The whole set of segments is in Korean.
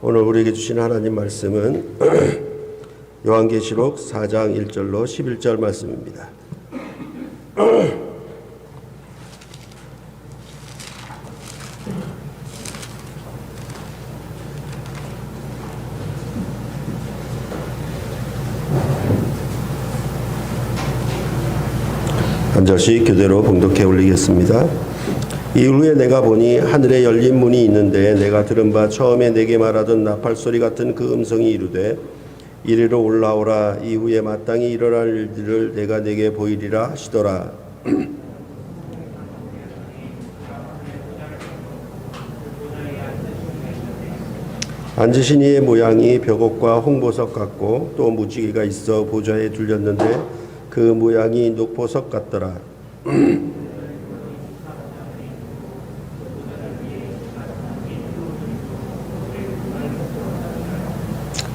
오늘 우리에게 주신 하나님 말씀은 요한계시록 4장 1절로 11절 말씀입니다. 한 절씩 교대로 봉독해 올리겠습니다. 이후에 내가 보니 하늘에 열린 문이 있는데 내가 들은 바 처음에 내게 말하던 나팔 소리 같은 그 음성이 이르되 이리로 올라오라. 이후에 마땅히 일어날 일들을 내가 내게 보이리라 하시더라. 앉으신 이의 모양이 벽옥과 홍보석 같고 또 무지개가 있어 보좌에 둘렸는데 그 모양이 녹보석 같더라.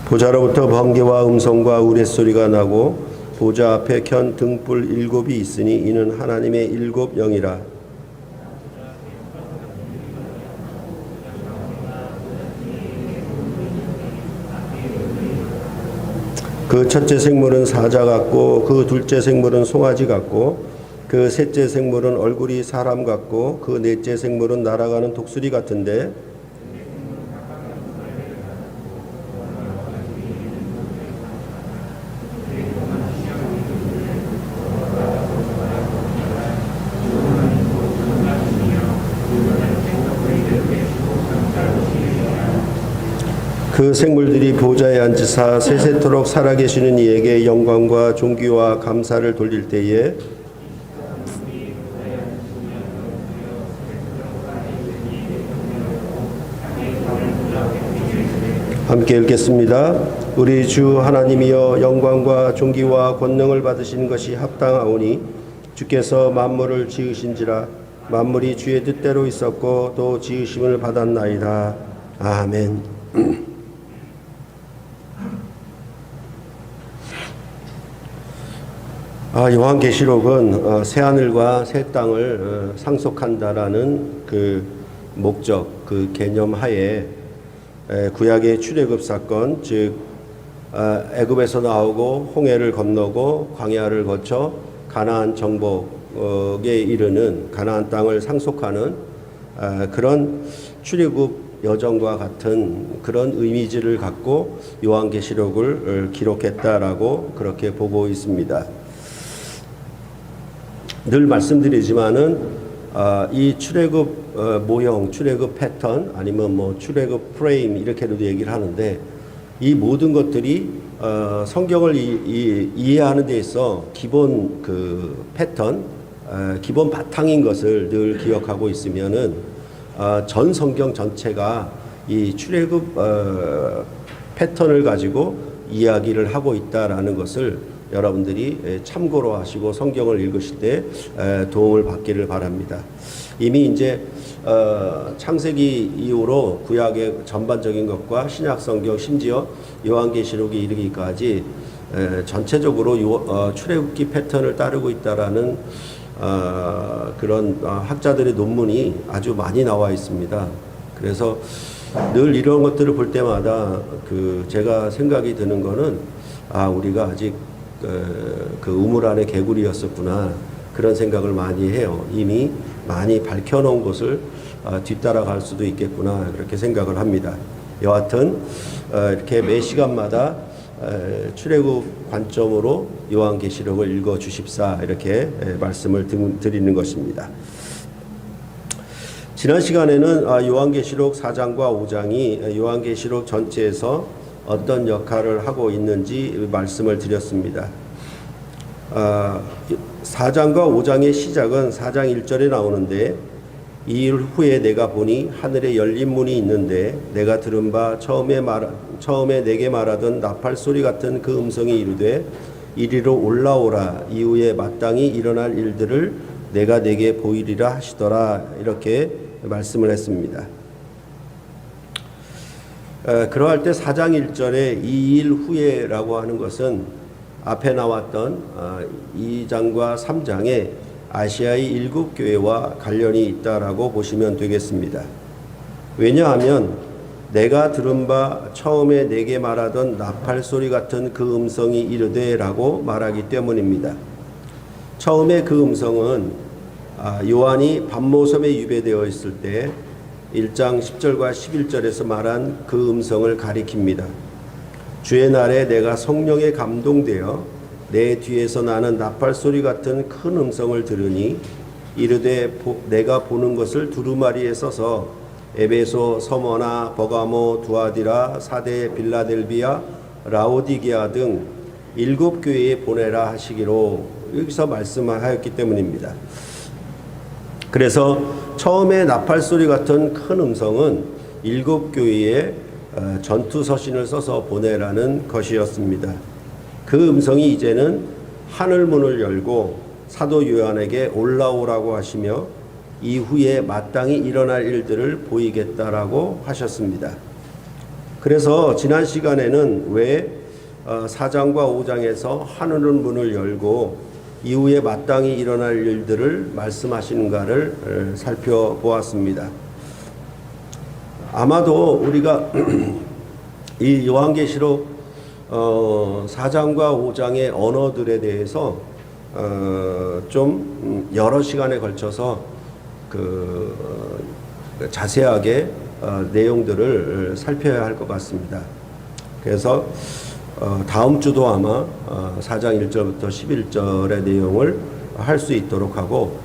보좌로부터 번개와 음성과 우레소리가 나고 보좌 앞에 켠 등불 7이 있으니 이는 하나님의 7 영이라. 그 첫째 생물은 사자 같고 그 둘째 생물은 송아지 같고 그 셋째 생물은 얼굴이 사람 같고 그 넷째 생물은 날아가는 독수리 같은데 그 생물들이 보좌에 앉으사 세세토록 살아계시는 이에게 영광과 존귀와 감사를 돌릴 때에 함께 읽겠습니다. 우리 주 하나님이여 영광과 존귀와 권능을 받으시는 것이 합당하오니 주께서 만물을 지으신지라. 만물이 주의 뜻대로 있었고 또 지으심을 받았나이다. 아멘. 요한계시록은 새하늘과 새 땅을 상속한다라는 그 목적, 그 개념 하에 구약의 출애굽 사건, 즉 애굽에서 나오고 홍해를 건너고 광야를 거쳐 가나안 정복에 이르는 가나안 땅을 상속하는 그런 출애굽 여정과 같은 그런 이미지를 갖고 요한계시록을 기록했다라고 그렇게 보고 있습니다. 늘 말씀드리지만은 이 출애굽 모형, 출애굽 패턴 아니면 뭐 출애굽 프레임 이렇게도 얘기를 하는데 이 모든 것들이 성경을 이해하는 데 있어 기본 그 패턴, 기본 바탕인 것을 늘 기억하고 있으면은 전 성경 전체가 이 출애굽 패턴을 가지고 이야기를 하고 있다라는 것을 여러분들이 참고로 하시고 성경을 읽으실 때 도움을 받기를 바랍니다. 이미 이제 창세기 이후로 구약의 전반적인 것과 신약 성경 심지어 요한계시록에 이르기까지 전체적으로 출애굽기 패턴을 따르고 있다라는 그런 학자들의 논문이 아주 많이 나와 있습니다. 그래서 늘 이런 것들을 볼 때마다 제가 생각이 드는 거는 우리가 아직 그 우물 안에 개구리였었구나 그런 생각을 많이 해요. 이미 많이 밝혀놓은 것을 뒤따라갈 수도 있겠구나 그렇게 생각을 합니다. 여하튼 이렇게 매 시간마다 출애굽 관점으로 요한계시록을 읽어 주십사 이렇게 말씀을 드리는 것입니다. 지난 시간에는 요한계시록 4장과 5장이 요한계시록 전체에서 어떤 역할을 하고 있는지 말씀을 드렸습니다. 4장과 5장의 시작은 4장 1절에 나오는데 이 일 후에 내가 보니 하늘에 열린 문이 있는데 내가 들은 바 처음에 내게 말하던 나팔 소리 같은 그 음성이 이르되 이리로 올라오라. 이후에 마땅히 일어날 일들을 내가 내게 보이리라 하시더라. 이렇게 말씀을 했습니다. 그러할 때 4장 1절에 이 일 후에라고 하는 것은 앞에 나왔던 2장과 3장에 아시아의 7교회와 관련이 있다라고 보시면 되겠습니다. 왜냐하면 내가 들은 바 처음에 내게 말하던 나팔 소리 같은 그 음성이 이르되라고 말하기 때문입니다. 처음에 그 음성은 요한이 밤모섬에 유배되어 있을 때 1장 10절과 11절에서 말한 그 음성을 가리킵니다. 주의 날에 내가 성령에 감동되어 내 뒤에서 나는 나팔 소리 같은 큰 음성을 들으니 이르되 내가 보는 것을 두루마리에 써서 에베소, 서머나, 버가모, 두아디라, 사데, 빌라델비아, 라오디게아 등 7교회에 보내라 하시기로 여기서 말씀하였기 때문입니다. 그래서 처음에 나팔 소리 같은 큰 음성은 7교회에 전투 서신을 써서 보내라는 것이었습니다. 그 음성이 이제는 하늘 문을 열고 사도 요한에게 올라오라고 하시며 이후에 마땅히 일어날 일들을 보이겠다라고 하셨습니다. 그래서 지난 시간에는 왜 4장과 5장에서 하늘 문을 열고 이후에 마땅히 일어날 일들을 말씀하시는가를 살펴보았습니다. 아마도 우리가 이 요한계시록 4장과 5장의 언어들에 대해서 좀 여러 시간에 걸쳐서 자세하게 내용들을 살펴야 할 것 같습니다. 그래서 다음 주도 아마 4장 1절부터 11절의 내용을 할 수 있도록 하고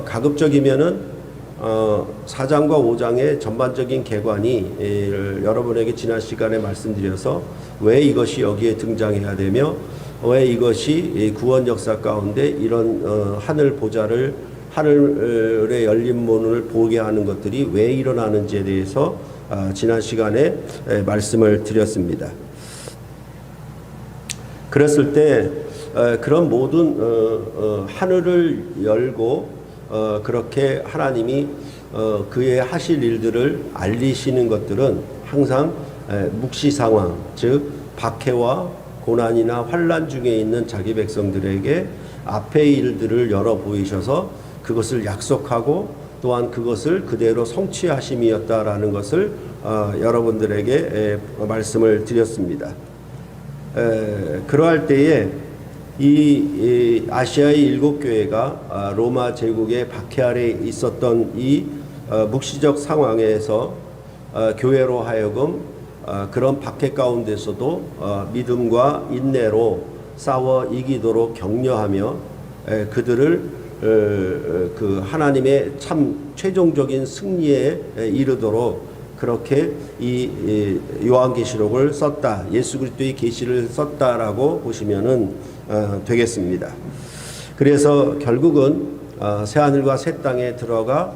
가급적이면은 4장과 5장의 전반적인 개관이 여러분에게 지난 시간에 말씀드려서 왜 이것이 여기에 등장해야 되며 왜 이것이 구원 역사 가운데 이런 하늘의 열린 문을 보게 하는 것들이 왜 일어나는지에 대해서 지난 시간에 말씀을 드렸습니다. 그랬을 때 그런 모든 하늘을 열고 그렇게 하나님이 그의 하실 일들을 알리시는 것들은 항상 묵시 상황, 즉 박해와 고난이나 환난 중에 있는 자기 백성들에게 앞의 일들을 열어 보이셔서 그것을 약속하고 또한 그것을 그대로 성취하심이었다라는 것을 여러분들에게 말씀을 드렸습니다. 그러할 때에 이 아시아의 7교회가 로마 제국의 박해 아래 있었던 이 묵시적 상황에서 교회로 하여금 그런 박해 가운데서도 믿음과 인내로 싸워 이기도록 격려하며 그들을 그 하나님의 참 최종적인 승리에 이르도록 그렇게 이 요한계시록을 썼다, 예수 그리스도의 계시를 썼다라고 보시면은 되겠습니다. 그래서 결국은 새 하늘과 새 땅에 들어가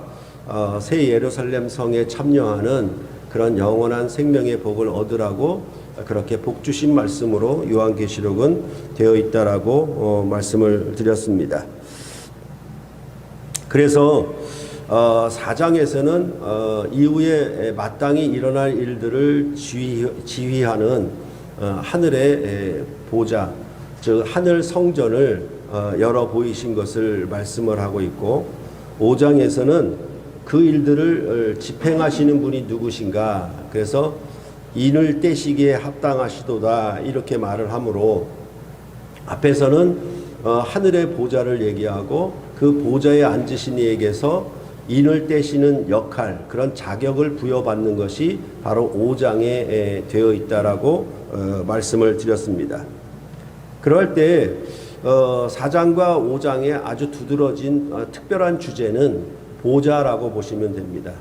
새 예루살렘 성에 참여하는 그런 영원한 생명의 복을 얻으라고 그렇게 복 주신 말씀으로 요한계시록은 되어 있다라고 말씀을 드렸습니다. 그래서 4장에서는 이후에 마땅히 일어날 일들을 지휘하는 하늘의 보좌, 즉 하늘 성전을 열어 보이신 것을 말씀을 하고 있고 5장에서는 그 일들을 집행하시는 분이 누구신가, 그래서 인을 떼시기에 합당하시도다 이렇게 말을 하므로 앞에서는 하늘의 보좌를 얘기하고 그 보좌에 앉으신 이에게서 인을 떼시는 역할, 그런 자격을 부여받는 것이 바로 5장에 되어 있다라고 말씀을 드렸습니다. 그럴 때 4장과 5장의 아주 두드러진 특별한 주제는 보좌라고 보시면 됩니다.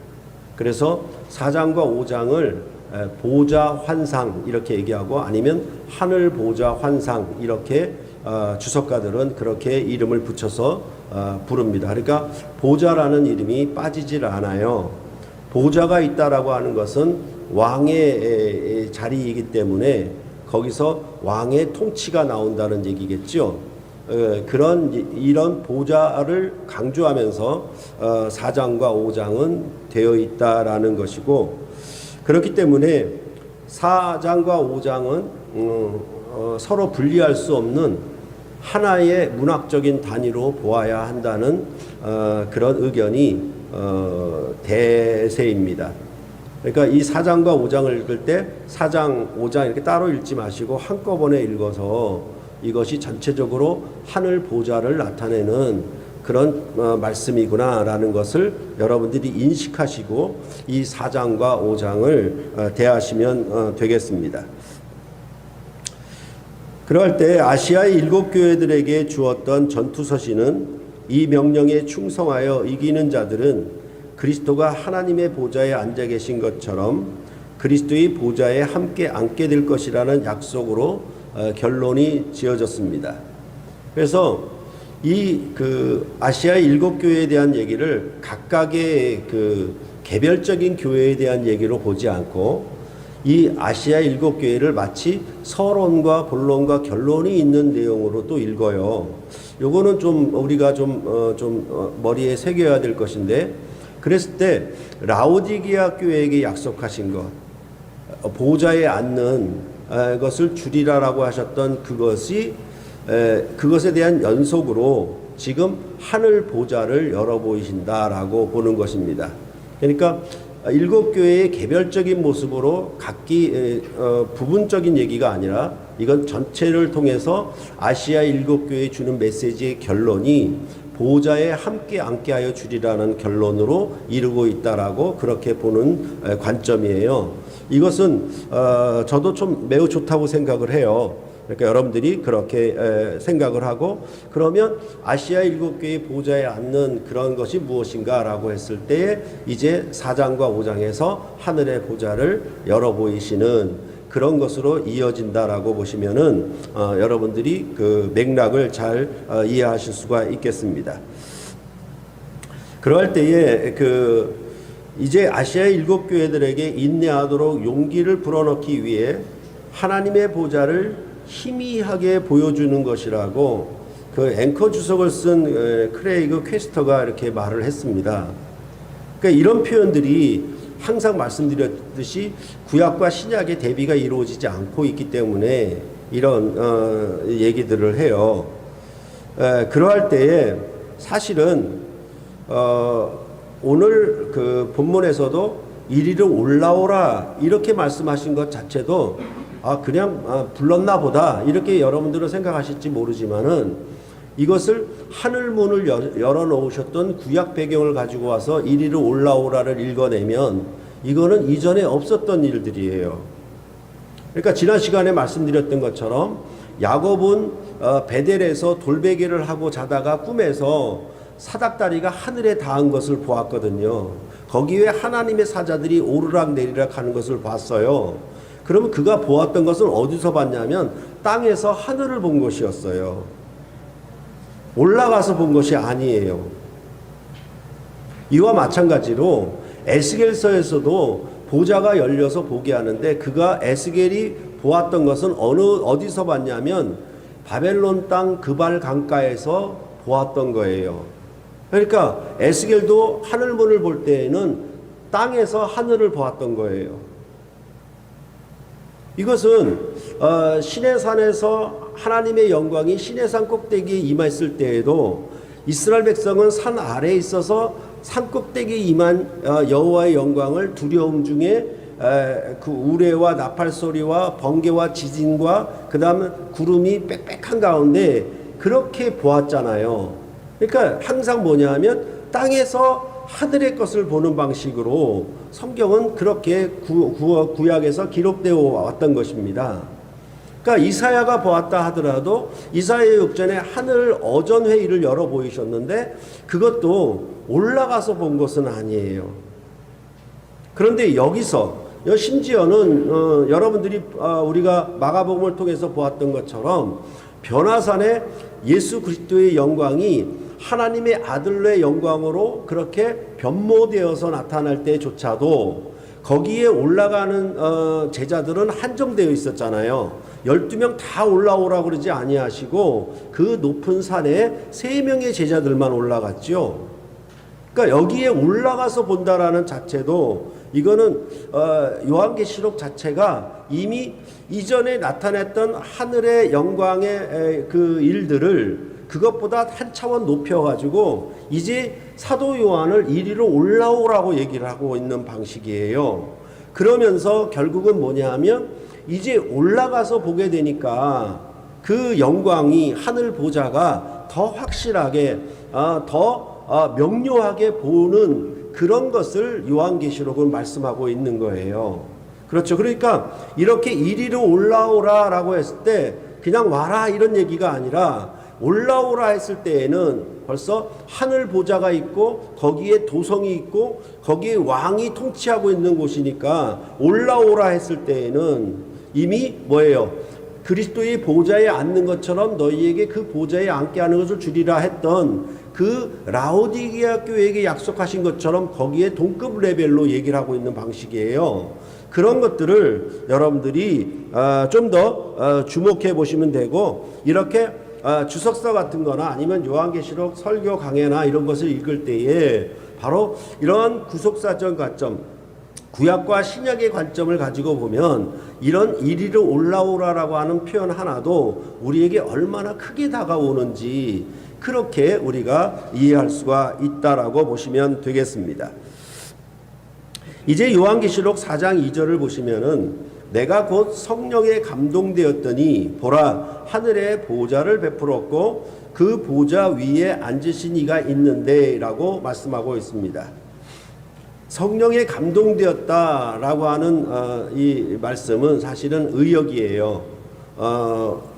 그래서 4장과 5장을 보좌 환상 이렇게 얘기하고 아니면 하늘 보좌 환상 이렇게 주석가들은 그렇게 이름을 붙여서 부릅니다. 그러니까 보좌라는 이름이 빠지질 않아요. 보좌가 있다라고 하는 것은 왕의 자리이기 때문에 거기서 왕의 통치가 나온다는 얘기겠죠. 이런 보좌를 강조하면서 4장과 5장은 되어 있다라는 것이고, 그렇기 때문에 4장과 5장은 서로 분리할 수 없는 하나의 문학적인 단위로 보아야 한다는 그런 의견이 대세입니다. 그러니까 이 4장과 5장을 읽을 때 4장, 5장 이렇게 따로 읽지 마시고 한꺼번에 읽어서 이것이 전체적으로 하늘 보좌를 나타내는 그런 말씀이구나라는 것을 여러분들이 인식하시고 이 4장과 5장을 대하시면 되겠습니다. 그럴 때 아시아의 7교회들에게 주었던 전투서신은 이 명령에 충성하여 이기는 자들은 그리스도가 하나님의 보좌에 앉아 계신 것처럼 그리스도의 보좌에 함께 앉게 될 것이라는 약속으로 결론이 지어졌습니다. 그래서 이 아시아의 7교회에 대한 얘기를 각각의 개별적인 교회에 대한 얘기로 보지 않고 이 아시아 7교회를 마치 서론과 본론과 결론이 있는 내용으로 또 읽어요. 요거는 좀 우리가 머리에 새겨야 될 것인데, 그랬을 때 라오디게아 교회에게 약속하신 것, 보좌에 앉는 것을 주리라라고 하셨던 그것에 대한 연속으로 지금 하늘 보좌를 열어 보이신다라고 보는 것입니다. 그러니까 7교회의 개별적인 모습으로 각기 부분적인 얘기가 아니라 이건 전체를 통해서 아시아 7교회에 주는 메시지의 결론이 보좌에 함께 앉게 하여 주리라는 결론으로 이루고 있다라고 그렇게 보는 관점이에요. 이것은 저도 좀 매우 좋다고 생각을 해요. 그러니까 여러분들이 그렇게 생각을 하고, 그러면 아시아 7교회의 보좌에 앉는 그런 것이 무엇인가라고 했을 때 이제 4장과 5장에서 하늘의 보좌를 열어 보이시는 그런 것으로 이어진다라고 보시면은 여러분들이 그 맥락을 잘 이해하실 수가 있겠습니다. 그럴 때에 이제 아시아 7교회들에게 인내하도록 용기를 불어넣기 위해 하나님의 보좌를 희미하게 보여주는 것이라고 앵커 주석을 쓴 크레이그 퀘스터가 이렇게 말을 했습니다. 그러니까 이런 표현들이 항상 말씀드렸듯이 구약과 신약의 대비가 이루어지지 않고 있기 때문에 이런 얘기들을 해요. 그러할 때에 사실은 오늘 본문에서도 이리로 올라오라 이렇게 말씀하신 것 자체도 그냥 불렀나 보다 이렇게 여러분들은 생각하실지 모르지만은 이것을 하늘문을 열어놓으셨던 구약 배경을 가지고 와서 이리로 올라오라를 읽어내면 이거는 이전에 없었던 일들이에요. 그러니까 지난 시간에 말씀드렸던 것처럼 야곱은 베델에서 돌베개를 하고 자다가 꿈에서 사닥다리가 하늘에 닿은 것을 보았거든요. 거기에 하나님의 사자들이 오르락 내리락 하는 것을 봤어요. 그러면 그가 보았던 것은 어디서 봤냐면 땅에서 하늘을 본 것이었어요. 올라가서 본 것이 아니에요. 이와 마찬가지로 에스겔서에서도 보좌가 열려서 보게 하는데 그가 에스겔이 보았던 것은 어디서 봤냐면 바벨론 땅 그발 강가에서 보았던 거예요. 그러니까 에스겔도 하늘문을 볼 때에는 땅에서 하늘을 보았던 거예요. 이것은 시내산에서 하나님의 영광이 시내산 꼭대기에 임했을 때에도 이스라엘 백성은 산 아래에 있어서 산 꼭대기에 임한 여호와의 영광을 두려움 중에 그 우레와 나팔 소리와 번개와 지진과 그 다음에 구름이 빽빽한 가운데 그렇게 보았잖아요. 그러니까 항상 뭐냐 하면 땅에서 하늘의 것을 보는 방식으로 성경은 그렇게 구약에서 기록되어 왔던 것입니다. 그러니까 이사야가 보았다 하더라도 이사야의 역전에 하늘 어전회의를 열어 보이셨는데 그것도 올라가서 본 것은 아니에요. 그런데 여기서 심지어는 여러분들이 우리가 마가복음을 통해서 보았던 것처럼 변화산에 예수 그리스도의 영광이 하나님의 아들의 영광으로 그렇게 변모되어서 나타날 때조차도 거기에 올라가는 제자들은 한정되어 있었잖아요. 12명 다 올라오라고 그러지 아니하시고 그 높은 산에 3명의 제자들만 올라갔죠. 그러니까 여기에 올라가서 본다라는 자체도 이거는 요한계시록 자체가 이미 이전에 나타냈던 하늘의 영광의 그 일들을 그것보다 한 차원 높여가지고 이제 사도 요한을 이리로 올라오라고 얘기를 하고 있는 방식이에요. 그러면서 결국은 뭐냐 하면 이제 올라가서 보게 되니까 그 영광이 하늘 보좌가 더 확실하게 더 명료하게 보는 그런 것을 요한계시록은 말씀하고 있는 거예요. 그렇죠. 그러니까 이렇게 이리로 올라오라라고 했을 때 그냥 와라 이런 얘기가 아니라 올라오라 했을 때에는 벌써 하늘 보좌가 있고 거기에 도성이 있고 거기에 왕이 통치하고 있는 곳이니까 올라오라 했을 때에는 이미 뭐예요? 그리스도의 보좌에 앉는 것처럼 너희에게 그 보좌에 앉게 하는 것을 주리라 했던 그 라오디게아 교회에게 약속하신 것처럼 거기에 동급 레벨로 얘기를 하고 있는 방식이에요. 그런 것들을 여러분들이 좀 더 주목해 보시면 되고, 이렇게 주석서 같은 거나 아니면 요한계시록 설교 강해나 이런 것을 읽을 때에 바로 이런 구속사적 관점, 구약과 신약의 관점을 가지고 보면 이런 이리로 올라오라라고 하는 표현 하나도 우리에게 얼마나 크게 다가오는지 그렇게 우리가 이해할 수가 있다라고 보시면 되겠습니다. 이제 요한계시록 4장 2절을 보시면은 내가 곧 성령에 감동되었더니 보라 하늘에 보좌를 베풀었고 그 보좌 위에 앉으신 이가 있는데 라고 말씀하고 있습니다. 성령에 감동되었다라고 하는 이 말씀은 사실은 의역이에요.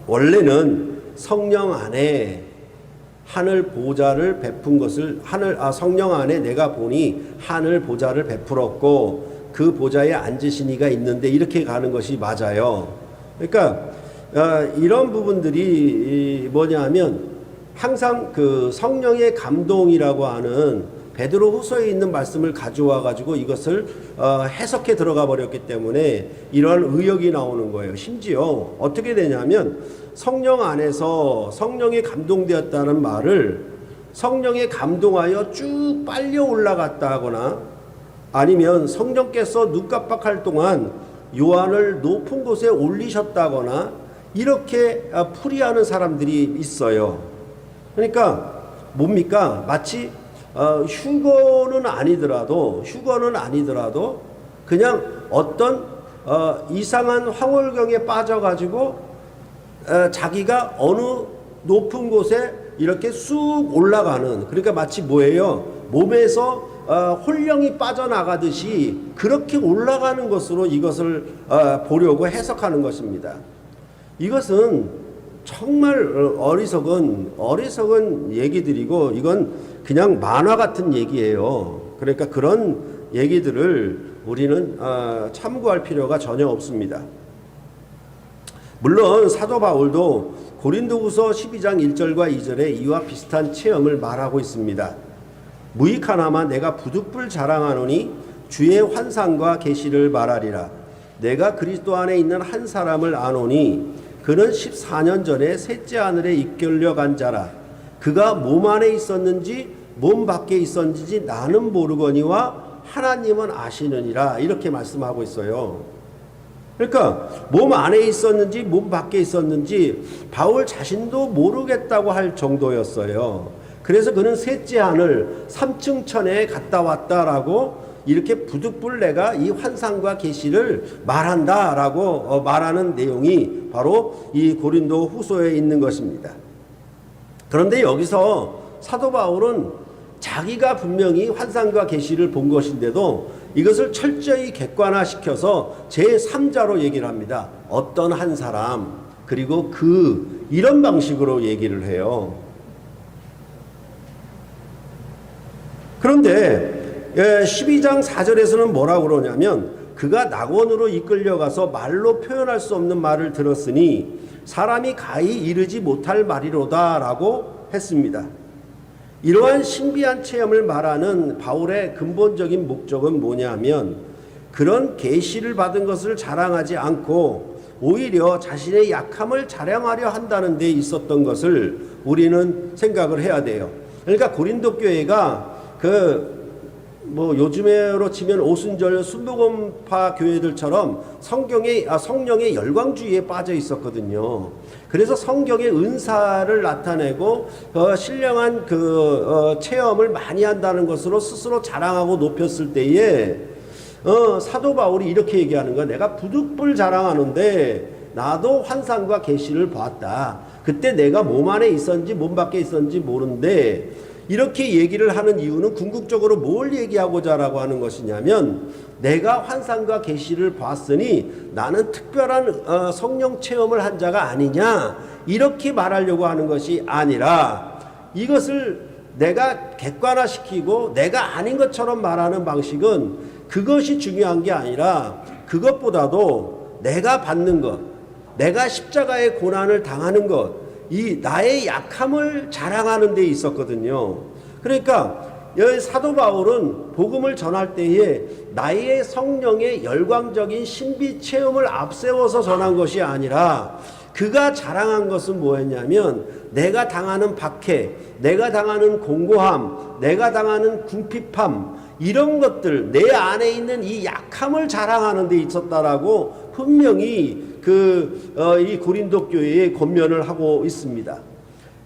원래는 성령 안에 하늘 보좌를 베푼 것을 성령 안에 내가 보니 하늘 보좌를 베풀었고 그 보좌에 앉으신 이가 있는데 이렇게 가는 것이 맞아요. 그러니까 이런 부분들이 뭐냐 하면 항상 그 성령의 감동이라고 하는 베드로 후서에 있는 말씀을 가져와 가지고 이것을 해석해 들어가 버렸기 때문에 이런 의역이 나오는 거예요. 심지어 어떻게 되냐면 성령 안에서 성령에 감동되었다는 말을 성령에 감동하여 쭉 빨려 올라갔다 하거나 아니면 성령께서 눈 깜빡할 동안 요한을 높은 곳에 올리셨다거나 이렇게 풀이하는 사람들이 있어요. 그러니까 뭡니까? 마치 휴거는 아니더라도 그냥 어떤 이상한 황홀경에 빠져가지고 자기가 어느 높은 곳에 이렇게 쑥 올라가는, 그러니까 마치 뭐예요? 몸에서 홀령이 빠져나가듯이 그렇게 올라가는 것으로 이것을 보려고 해석하는 것입니다. 이것은 정말 어리석은 얘기들이고 이건 그냥 만화 같은 얘기예요. 그러니까 그런 얘기들을 우리는 참고할 필요가 전혀 없습니다. 물론 사도 바울도 고린도후서 12장 1절과 2절에 이와 비슷한 체험을 말하고 있습니다. 무익하나마 내가 부득불 자랑하노니 주의 환상과 계시를 말하리라. 내가 그리스도 안에 있는 한 사람을 아노니 그는 14년 전에 셋째 하늘에 이끌려 간 자라. 그가 몸 안에 있었는지 몸 밖에 있었는지 나는 모르거니와 하나님은 아시느니라. 이렇게 말씀하고 있어요. 그러니까 몸 안에 있었는지 몸 밖에 있었는지 바울 자신도 모르겠다고 할 정도였어요. 그래서 그는 셋째 하늘 3층 천에 갔다 왔다라고 이렇게 부득불 내가 이 환상과 계시를 말한다라고 말하는 내용이 바로 이 고린도 후서에 있는 것입니다. 그런데 여기서 사도 바울은 자기가 분명히 환상과 계시를 본 것인데도 이것을 철저히 객관화시켜서 제3자로 얘기를 합니다. 어떤 한 사람, 그리고 이런 방식으로 얘기를 해요. 그런데 12장 4절에서는 뭐라고 그러냐면 그가 낙원으로 이끌려가서 말로 표현할 수 없는 말을 들었으니 사람이 가히 이르지 못할 말이로다 라고 했습니다. 이러한 신비한 체험을 말하는 바울의 근본적인 목적은 뭐냐면 그런 계시를 받은 것을 자랑하지 않고 오히려 자신의 약함을 자랑하려 한다는 데 있었던 것을 우리는 생각을 해야 돼요. 그러니까 고린도 교회가 요즘으로 치면 오순절 순복음파 교회들처럼 성령의 열광주의에 빠져 있었거든요. 그래서 성경의 은사를 나타내고 신령한 체험을 많이 한다는 것으로 스스로 자랑하고 높였을 때에 사도 바울이 이렇게 얘기하는 거야. 내가 부득불 자랑하는데 나도 환상과 계시를 보았다. 그때 내가 몸 안에 있었는지 몸 밖에 있었는지 모르는데, 이렇게 얘기를 하는 이유는 궁극적으로 뭘 얘기하고자 하는 것이냐면, 내가 환상과 계시를 봤으니 나는 특별한 성령 체험을 한 자가 아니냐, 이렇게 말하려고 하는 것이 아니라, 이것을 내가 객관화시키고 내가 아닌 것처럼 말하는 방식은 그것이 중요한 게 아니라, 그것보다도 내가 받는 것, 내가 십자가의 고난을 당하는 것, 이 나의 약함을 자랑하는 데 있었거든요. 그러니까 여기 사도 바울은 복음을 전할 때에 나의 성령의 열광적인 신비 체험을 앞세워서 전한 것이 아니라, 그가 자랑한 것은 뭐였냐면 내가 당하는 박해, 내가 당하는 공고함, 내가 당하는 궁핍함, 이런 것들, 내 안에 있는 이 약함을 자랑하는 데 있었다라고 분명히 이 고린도 교회에 권면을 하고 있습니다.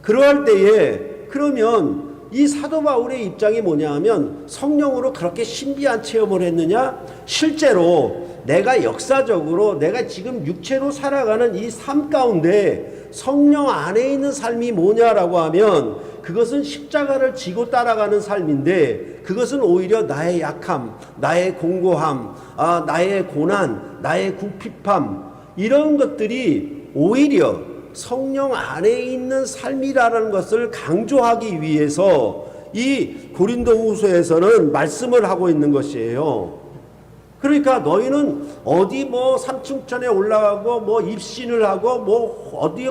그러할 때에, 그러면 이 사도 바울의 입장이 뭐냐 하면, 성령으로 그렇게 신비한 체험을 했느냐? 실제로 내가 역사적으로 내가 지금 육체로 살아가는 이 삶 가운데 성령 안에 있는 삶이 뭐냐라고 하면, 그것은 십자가를 지고 따라가는 삶인데, 그것은 오히려 나의 약함, 나의 공고함, 나의 고난, 나의 궁핍함, 이런 것들이 오히려 성령 안에 있는 삶이라는 것을 강조하기 위해서 이 고린도후서에서는 말씀을 하고 있는 것이에요. 그러니까 너희는 어디 뭐 삼층천에 올라가고 뭐 입신을 하고 뭐 어디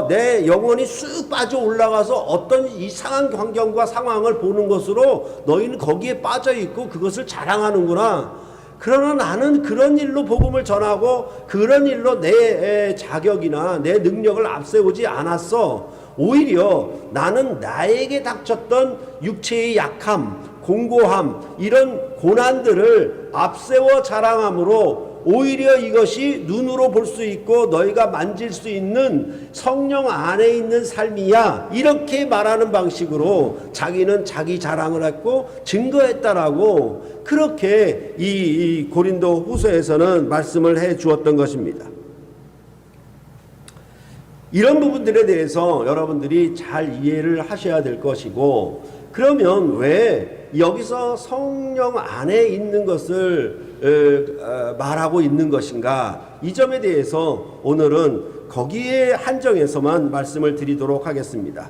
내 영혼이 쑥 빠져 올라가서 어떤 이상한 환경과 상황을 보는 것으로 너희는 거기에 빠져 있고 그것을 자랑하는구나. 그러나 나는 그런 일로 복음을 전하고 그런 일로 내 자격이나 내 능력을 앞세우지 않았어. 오히려 나는 나에게 닥쳤던 육체의 약함, 공고함, 이런 고난들을 앞세워 자랑함으로 오히려 이것이 눈으로 볼 수 있고 너희가 만질 수 있는 성령 안에 있는 삶이야, 이렇게 말하는 방식으로 자기는 자기 자랑을 했고 증거했다라고, 그렇게 이 고린도 후서에서는 말씀을 해 주었던 것입니다. 이런 부분들에 대해서 여러분들이 잘 이해를 하셔야 될 것이고, 그러면 왜 여기서 성령 안에 있는 것을 말하고 있는 것인가, 이 점에 대해서 오늘은 거기에 한정해서만 말씀을 드리도록 하겠습니다.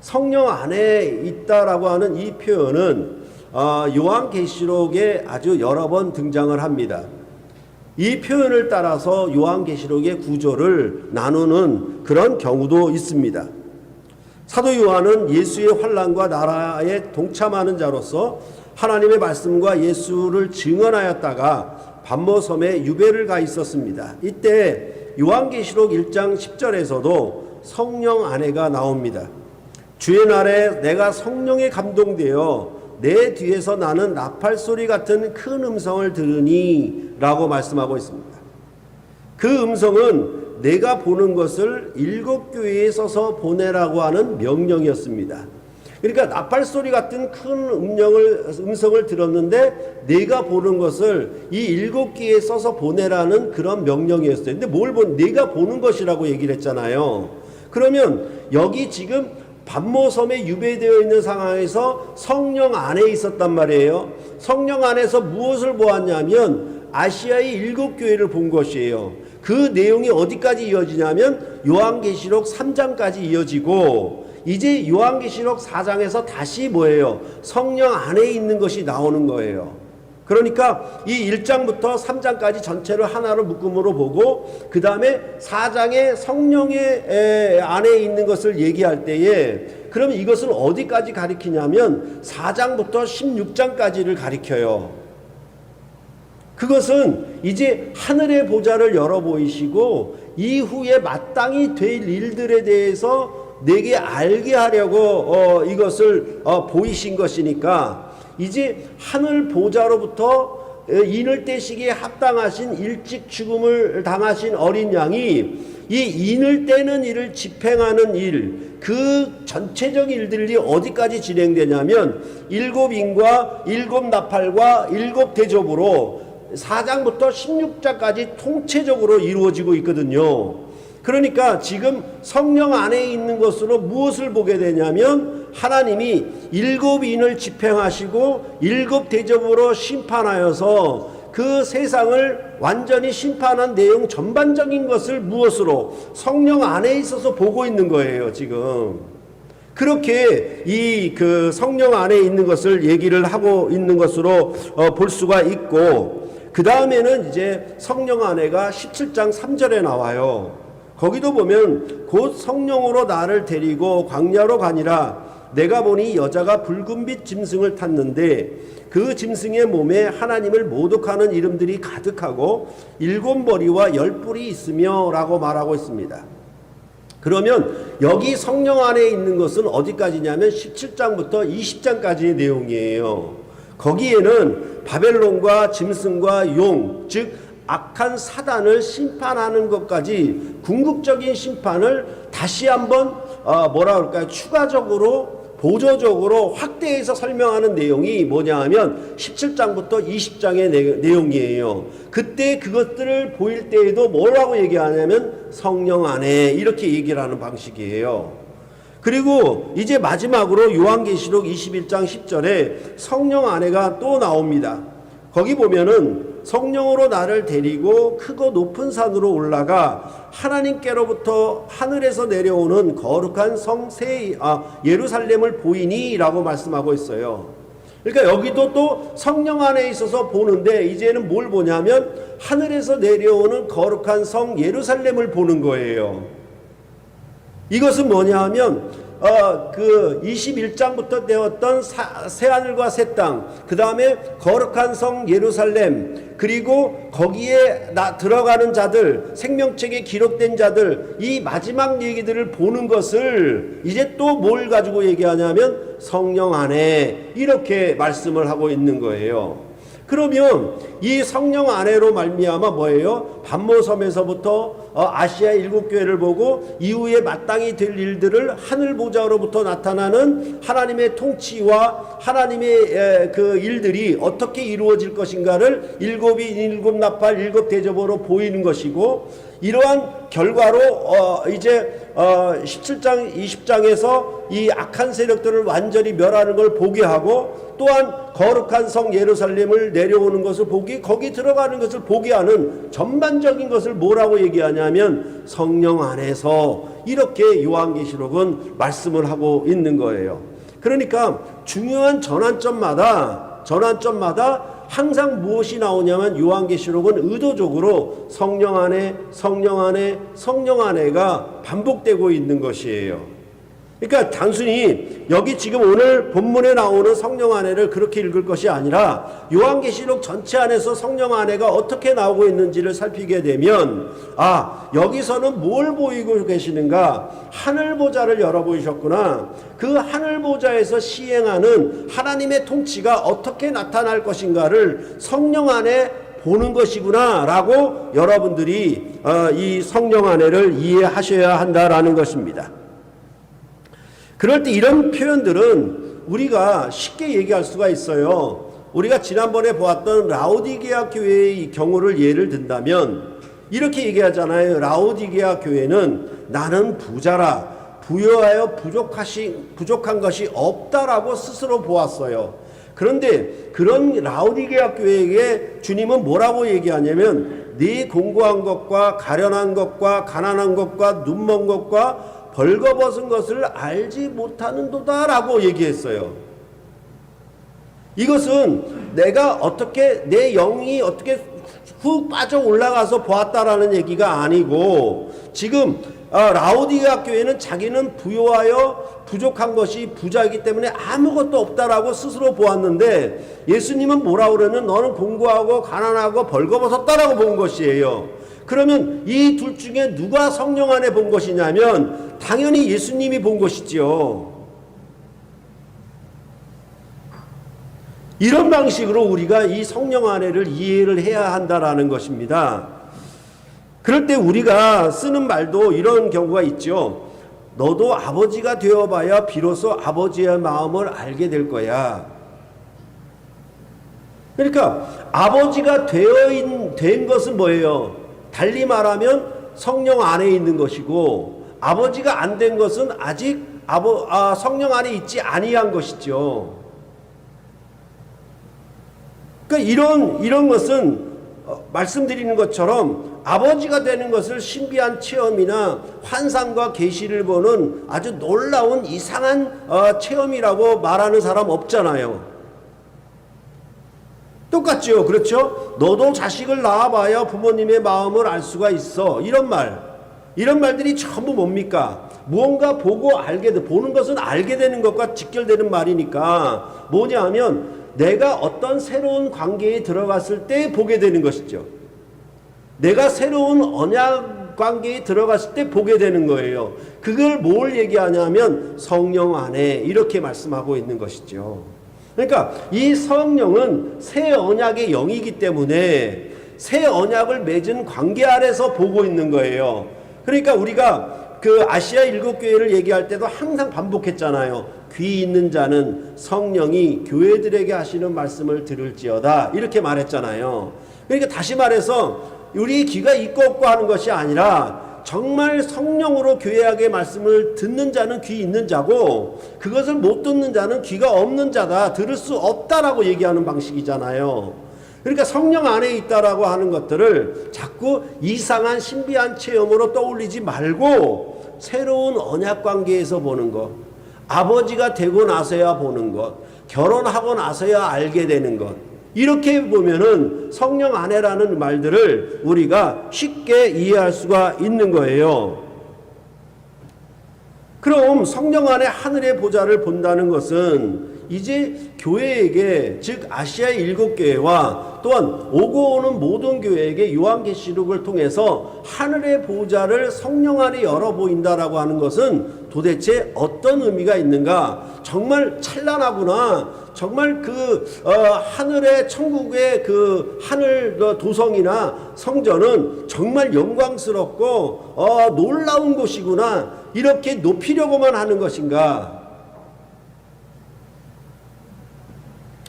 성령 안에 있다라고 하는 이 표현은 요한계시록에 아주 여러 번 등장을 합니다. 이 표현을 따라서 요한계시록의 구조를 나누는 그런 경우도 있습니다. 사도 요한은 예수의 환난과 나라에 동참하는 자로서 하나님의 말씀과 예수를 증언하였다가 반모섬에 유배를 가 있었습니다. 이때 요한계시록 1장 10절에서도 성령 안에가 나옵니다. 주의 날에 내가 성령에 감동되어 내 뒤에서 나는 나팔 소리 같은 큰 음성을 들으니 라고 말씀하고 있습니다. 그 음성은 내가 보는 것을 7교회에 써서 보내라고 하는 명령이었습니다. 그러니까 나팔 소리 같은 큰 음성을 들었는데 내가 보는 것을 이 7개에 써서 보내라는 그런 명령이었어요. 근데 내가 보는 것이라고 얘기를 했잖아요. 그러면 여기 지금 반모섬에 유배되어 있는 상황에서 성령 안에 있었단 말이에요. 성령 안에서 무엇을 보았냐면 아시아의 7교회를 본 것이에요. 그 내용이 어디까지 이어지냐면 요한계시록 3장까지 이어지고, 이제 요한계시록 4장에서 다시 뭐예요? 성령 안에 있는 것이 나오는 거예요. 그러니까 이 1장부터 3장까지 전체를 하나로 묶음으로 보고, 그 다음에 4장에 성령의 안에 있는 것을 얘기할 때에, 그러면 이것을 어디까지 가리키냐면 4장부터 16장까지를 가리켜요. 그것은 이제 하늘의 보좌를 열어 보이시고 이후에 마땅히 될 일들에 대해서 내게 알게 하려고 이것을 보이신 것이니까, 이제 하늘 보좌로부터 인을 떼시기에 합당하신 일찍 죽음을 당하신 어린 양이 이 인을 떼는 일을 집행하는 일, 그 전체적인 일들이 어디까지 진행되냐면 7인과 7나팔과 7대접으로 4장부터 16장까지 통체적으로 이루어지고 있거든요. 그러니까 지금 성령 안에 있는 것으로 무엇을 보게 되냐면 하나님이 7인을 집행하시고 7대접으로 심판하여서 그 세상을 완전히 심판한 내용 전반적인 것을 무엇으로? 성령 안에 있어서 보고 있는 거예요, 지금. 그렇게 이 그 성령 안에 있는 것을 얘기를 하고 있는 것으로 볼 수가 있고, 그 다음에는 이제 성령 안에가 17장 3절에 나와요. 거기도 보면 곧 성령으로 나를 데리고 광야로 가니라. 내가 보니 여자가 붉은빛 짐승을 탔는데 그 짐승의 몸에 하나님을 모독하는 이름들이 가득하고 7머리와 10뿔이 있으며 라고 말하고 있습니다. 그러면 여기 성령 안에 있는 것은 어디까지냐면 17장부터 20장까지의 내용이에요. 거기에는 바벨론과 짐승과 용, 즉 악한 사단을 심판하는 것까지 궁극적인 심판을 다시 한번 뭐라 그럴까요? 추가적으로 보조적으로 확대해서 설명하는 내용이 뭐냐 하면 17장부터 20장의 내용이에요. 그때 그것들을 보일 때에도 뭐라고 얘기하냐면 성령 안에 이렇게 얘기를 하는 방식이에요. 그리고 이제 마지막으로 요한계시록 21장 10절에 성령 안에가 또 나옵니다. 거기 보면은 성령으로 나를 데리고 크고 높은 산으로 올라가 하나님께로부터 하늘에서 내려오는 거룩한 성 예루살렘을 보이니 라고 말씀하고 있어요. 그러니까 여기도 또 성령 안에 있어서 보는데 이제는 뭘 보냐면 하늘에서 내려오는 거룩한 성 예루살렘을 보는 거예요. 이것은 뭐냐 하면 그 21장부터 되었던 새하늘과 새 땅, 그 다음에 거룩한 성 예루살렘, 그리고 거기에 들어가는 자들, 생명책에 기록된 자들, 이 마지막 얘기들을 보는 것을 이제 또 뭘 가지고 얘기하냐면 성령 안에 이렇게 말씀을 하고 있는 거예요. 그러면 이 성령 안에로 말미암아 뭐예요? 반모섬에서부터 아시아 7교회를 보고 이후에 마땅히 될 일들을 하늘 보좌로부터 나타나는 하나님의 통치와 하나님의 그 일들이 어떻게 이루어질 것인가를 7인 7나팔 7대접으로 보이는 것이고, 이러한 결과로 이제 17장 20장에서 이 악한 세력들을 완전히 멸하는 걸 보게 하고, 또한 거룩한 성 예루살렘을 내려오는 것을 거기 들어가는 것을 보게 하는 전반적인 것을 뭐라고 얘기하냐면 성령 안에서 이렇게 요한계시록은 말씀을 하고 있는 거예요. 그러니까 중요한 전환점마다 항상 무엇이 나오냐면 요한계시록은 의도적으로 성령 안에가 반복되고 있는 것이에요. 그러니까 단순히 여기 지금 오늘 본문에 나오는 성령 안에를 그렇게 읽을 것이 아니라 요한계시록 전체 안에서 성령 안에가 어떻게 나오고 있는지를 살피게 되면, 여기서는 뭘 보이고 계시는가? 하늘 보좌를 열어보이셨구나. 그 하늘 보좌에서 시행하는 하나님의 통치가 어떻게 나타날 것인가를 성령 안에 보는 것이구나 라고 여러분들이 이 성령 안에를 이해하셔야 한다라는 것입니다. 그럴 때 이런 표현들은 우리가 쉽게 얘기할 수가 있어요. 우리가 지난번에 보았던 라오디게아 교회의 경우를 예를 든다면 이렇게 얘기하잖아요. 라오디게아 교회는 나는 부자라 부여하여 부족한 것이 없다라고 스스로 보았어요. 그런데 그런 라오디게아 교회에게 주님은 뭐라고 얘기하냐면 네 공고한 것과 가련한 것과 가난한 것과 눈먼 것과 벌거벗은 것을 알지 못하는도다 라고 얘기했어요. 이것은 내가 어떻게 내 영이 어떻게 훅 빠져 올라가서 보았다라는 얘기가 아니고, 지금 라오디게아 교회는 자기는 부요하여 부족한 것이 부자이기 때문에 아무것도 없다라고 스스로 보았는데, 예수님은 뭐라고 그러면 너는 공고하고 가난하고 벌거벗었다라고 본 것이에요. 그러면 이 둘 중에 누가 성령 안에 본 것이냐면 당연히 예수님이 본 것이지요. 이런 방식으로 우리가 이 성령 안에를 이해를 해야 한다라는 것입니다. 그럴 때 우리가 쓰는 말도 이런 경우가 있죠. 너도 아버지가 되어봐야 비로소 아버지의 마음을 알게 될 거야. 그러니까 아버지가 된 것은 뭐예요? 달리 말하면 성령 안에 있는 것이고, 아버지가 안 된 것은 아직 성령 안에 있지 아니한 것이죠. 그러니까 이런 것은 말씀드리는 것처럼 아버지가 되는 것을 신비한 체험이나 환상과 계시를 보는 아주 놀라운 이상한 체험이라고 말하는 사람 없잖아요. 똑같죠. 그렇죠? 너도 자식을 낳아봐야 부모님의 마음을 알 수가 있어. 이런 말들이 전부 뭡니까? 무언가 보고 보는 것은 알게 되는 것과 직결되는 말이니까 뭐냐 하면 내가 어떤 새로운 관계에 들어갔을 때 보게 되는 것이죠. 내가 새로운 언약 관계에 들어갔을 때 보게 되는 거예요. 그걸 뭘 얘기하냐면 성령 안에 이렇게 말씀하고 있는 것이죠. 그러니까 이 성령은 새 언약의 영이기 때문에 새 언약을 맺은 관계 안에서 보고 있는 거예요. 그러니까 우리가 그 아시아 7교회를 얘기할 때도 항상 반복했잖아요. 귀 있는 자는 성령이 교회들에게 하시는 말씀을 들을지어다 이렇게 말했잖아요. 그러니까 다시 말해서 우리 귀가 있고 없고 하는 것이 아니라 정말 성령으로 교회에게 말씀을 듣는 자는 귀 있는 자고, 그것을 못 듣는 자는 귀가 없는 자다, 들을 수 없다라고 얘기하는 방식이잖아요. 그러니까 성령 안에 있다라고 하는 것들을 자꾸 이상한 신비한 체험으로 떠올리지 말고 새로운 언약 관계에서 보는 것, 아버지가 되고 나서야 보는 것, 결혼하고 나서야 알게 되는 것, 이렇게 보면은 성령 안에라는 말들을 우리가 쉽게 이해할 수가 있는 거예요. 그럼 성령 안에 하늘의 보좌를 본다는 것은 이제 교회에게, 즉 아시아의 7교회와 또한 오고 오는 모든 교회에게 요한계시록을 통해서 하늘의 보좌를 성령 안에 열어 보인다라고 하는 것은 도대체 어떤 의미가 있는가? 정말 찬란하구나. 정말 하늘의 천국의 그 하늘 도성이나 성전은 정말 영광스럽고 놀라운 곳이구나. 이렇게 높이려고만 하는 것인가?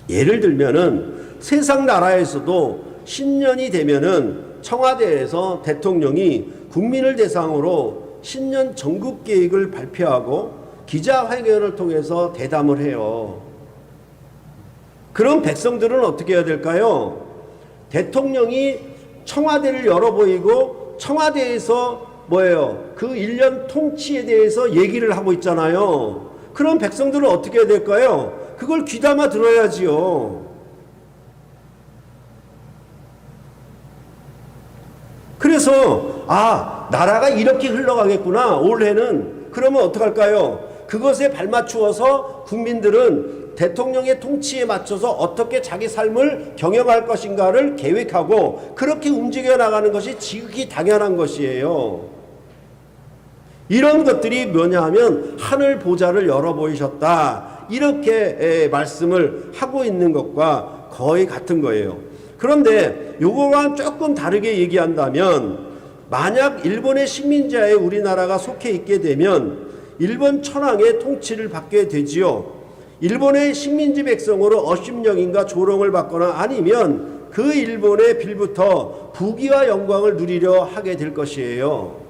예를 들면은 세상 나라에서도 신년이 되면은 청와대에서 대통령이 국민을 대상으로 신년 전국 계획을 발표하고 기자회견을 통해서 대담을 해요. 그럼 백성들은 어떻게 해야 될까요? 대통령이 청와대를 열어 보이고 청와대에서 그 1년 통치에 대해서 얘기를 하고 있잖아요. 그럼 백성들은 어떻게 해야 될까요? 그걸 귀담아 들어야지요. 그래서 나라가 이렇게 흘러가겠구나 올해는. 그러면 어떡할까요? 그것에 발맞추어서 국민들은 대통령의 통치에 맞춰서 어떻게 자기 삶을 경영할 것인가를 계획하고 그렇게 움직여 나가는 것이 지극히 당연한 것이에요. 이런 것들이 뭐냐 하면 하늘 보좌를 열어 보이셨다, 이렇게 말씀을 하고 있는 것과 거의 같은 거예요. 그런데 요거와 조금 다르게 얘기한다면, 만약 일본의 식민지하에 우리나라가 속해 있게 되면 일본 천황의 통치를 받게 되지요. 일본의 식민지 백성으로 어심령인가 조롱을 받거나 아니면 그 일본의 빌부터 부귀와 영광을 누리려 하게 될 것이에요.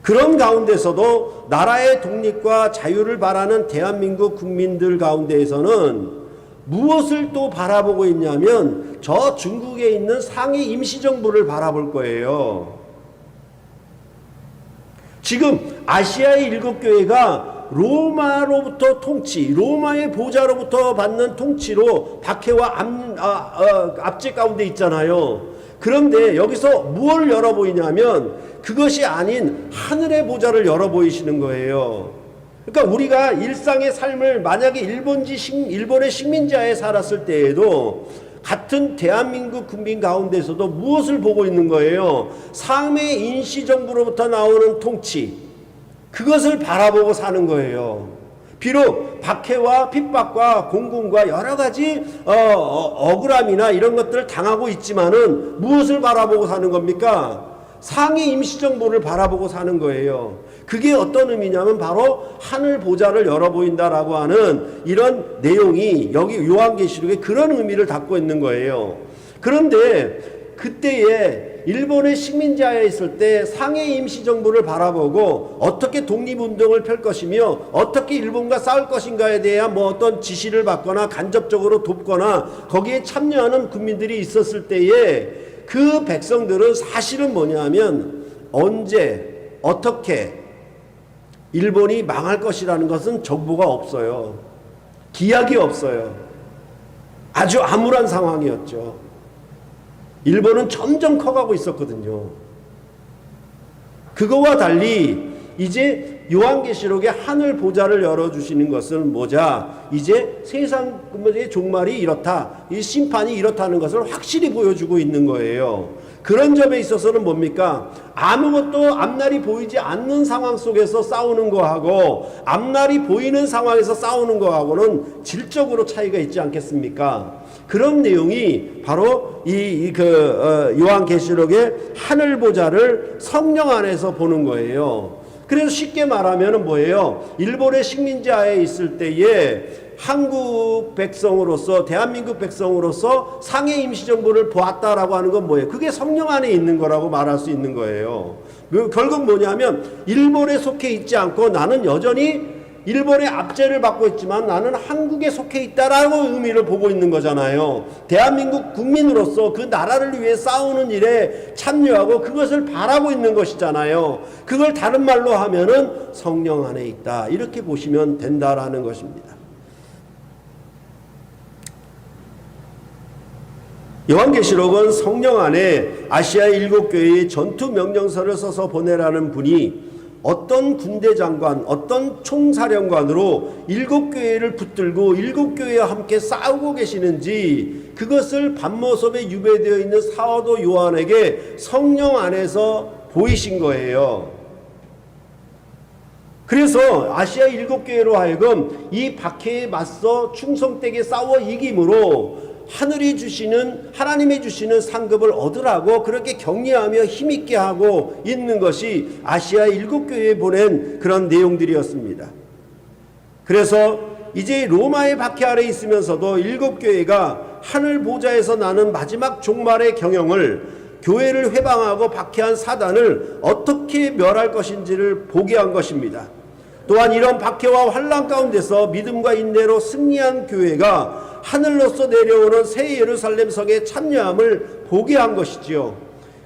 그런 가운데서도 나라의 독립과 자유를 바라는 대한민국 국민들 가운데에서는 무엇을 또 바라보고 있냐면 저 중국에 있는 상해 임시정부를 바라볼 거예요. 지금 아시아의 7교회가 로마로부터 통치, 로마의 보좌로부터 받는 통치로 박해와 압제 가운데 있잖아요. 그런데 여기서 무엇을 열어 보이냐면 그것이 아닌 하늘의 보좌를 열어 보이시는 거예요. 그러니까 우리가 일상의 삶을 만약에 일본의 식민지하에 살았을 때에도 같은 대한민국 국민 가운데서도 무엇을 보고 있는 거예요? 상해 임시정부로부터 나오는 통치, 그것을 바라보고 사는 거예요. 비록 박해와 핍박과 공공과 여러 가지 억울함이나 이런 것들을 당하고 있지만은 무엇을 바라보고 사는 겁니까? 상해 임시정부를 바라보고 사는 거예요. 그게 어떤 의미냐면 바로 하늘 보좌를 열어 보인다라고 하는 이런 내용이 여기 요한계시록에 그런 의미를 담고 있는 거예요. 그런데 그때에 일본의 식민지하에 있을 때 상해 임시정부를 바라보고 어떻게 독립운동을 펼 것이며 어떻게 일본과 싸울 것인가에 대한 뭐 어떤 지시를 받거나 간접적으로 돕거나 거기에 참여하는 국민들이 있었을 때에 그 백성들은 사실은 뭐냐면 언제 어떻게 일본이 망할 것이라는 것은 정보가 없어요. 기약이 없어요. 아주 암울한 상황이었죠. 일본은 점점 커가고 있었거든요. 그거와 달리 이제 요한계시록에 하늘 보좌를 열어주시는 것은 뭐자? 이제 세상의 종말이 이렇다. 이 심판이 이렇다는 것을 확실히 보여주고 있는 거예요. 그런 점에 있어서는 뭡니까? 아무것도 앞날이 보이지 않는 상황 속에서 싸우는 거하고 앞날이 보이는 상황에서 싸우는 거하고는 질적으로 차이가 있지 않겠습니까? 그런 내용이 바로 요한계시록의 하늘 보좌를 성령 안에서 보는 거예요. 그래서 쉽게 말하면 뭐예요? 일본의 식민지하에 있을 때에 한국 백성으로서 대한민국 백성으로서 상해 임시정부를 보았다라고 하는 건 뭐예요? 그게 성령 안에 있는 거라고 말할 수 있는 거예요. 결국 뭐냐면 일본에 속해 있지 않고 나는 여전히 일본의 압제를 받고 있지만 나는 한국에 속해 있다라고 의미를 보고 있는 거잖아요. 대한민국 국민으로서 그 나라를 위해 싸우는 일에 참여하고 그것을 바라고 있는 것이잖아요. 그걸 다른 말로 하면은 성령 안에 있다. 이렇게 보시면 된다라는 것입니다. 요한계시록은 성령 안에 아시아 7교회의 전투 명령서를 써서 보내라는 분이 어떤 군대 장관, 어떤 총사령관으로 7교회를 붙들고 7교회와 함께 싸우고 계시는지 그것을 반모섬에 유배되어 있는 사도 요한에게 성령 안에서 보이신 거예요. 그래서 아시아 7교회로 하여금 이 박해에 맞서 충성되게 싸워 이김으로 하나님이 주시는 상급을 얻으라고 그렇게 격려하며 힘있게 하고 있는 것이 아시아 7교회에 보낸 그런 내용들이었습니다. 그래서 이제 로마의 박해 아래 있으면서도 7교회가 하늘 보좌에서 나는 마지막 종말의 경영을 교회를 회방하고 박해한 사단을 어떻게 멸할 것인지를 보게 한 것입니다. 또한 이런 박해와 환난 가운데서 믿음과 인내로 승리한 교회가 하늘로서 내려오는 새 예루살렘 성에 참여함을 보게 한 것이지요.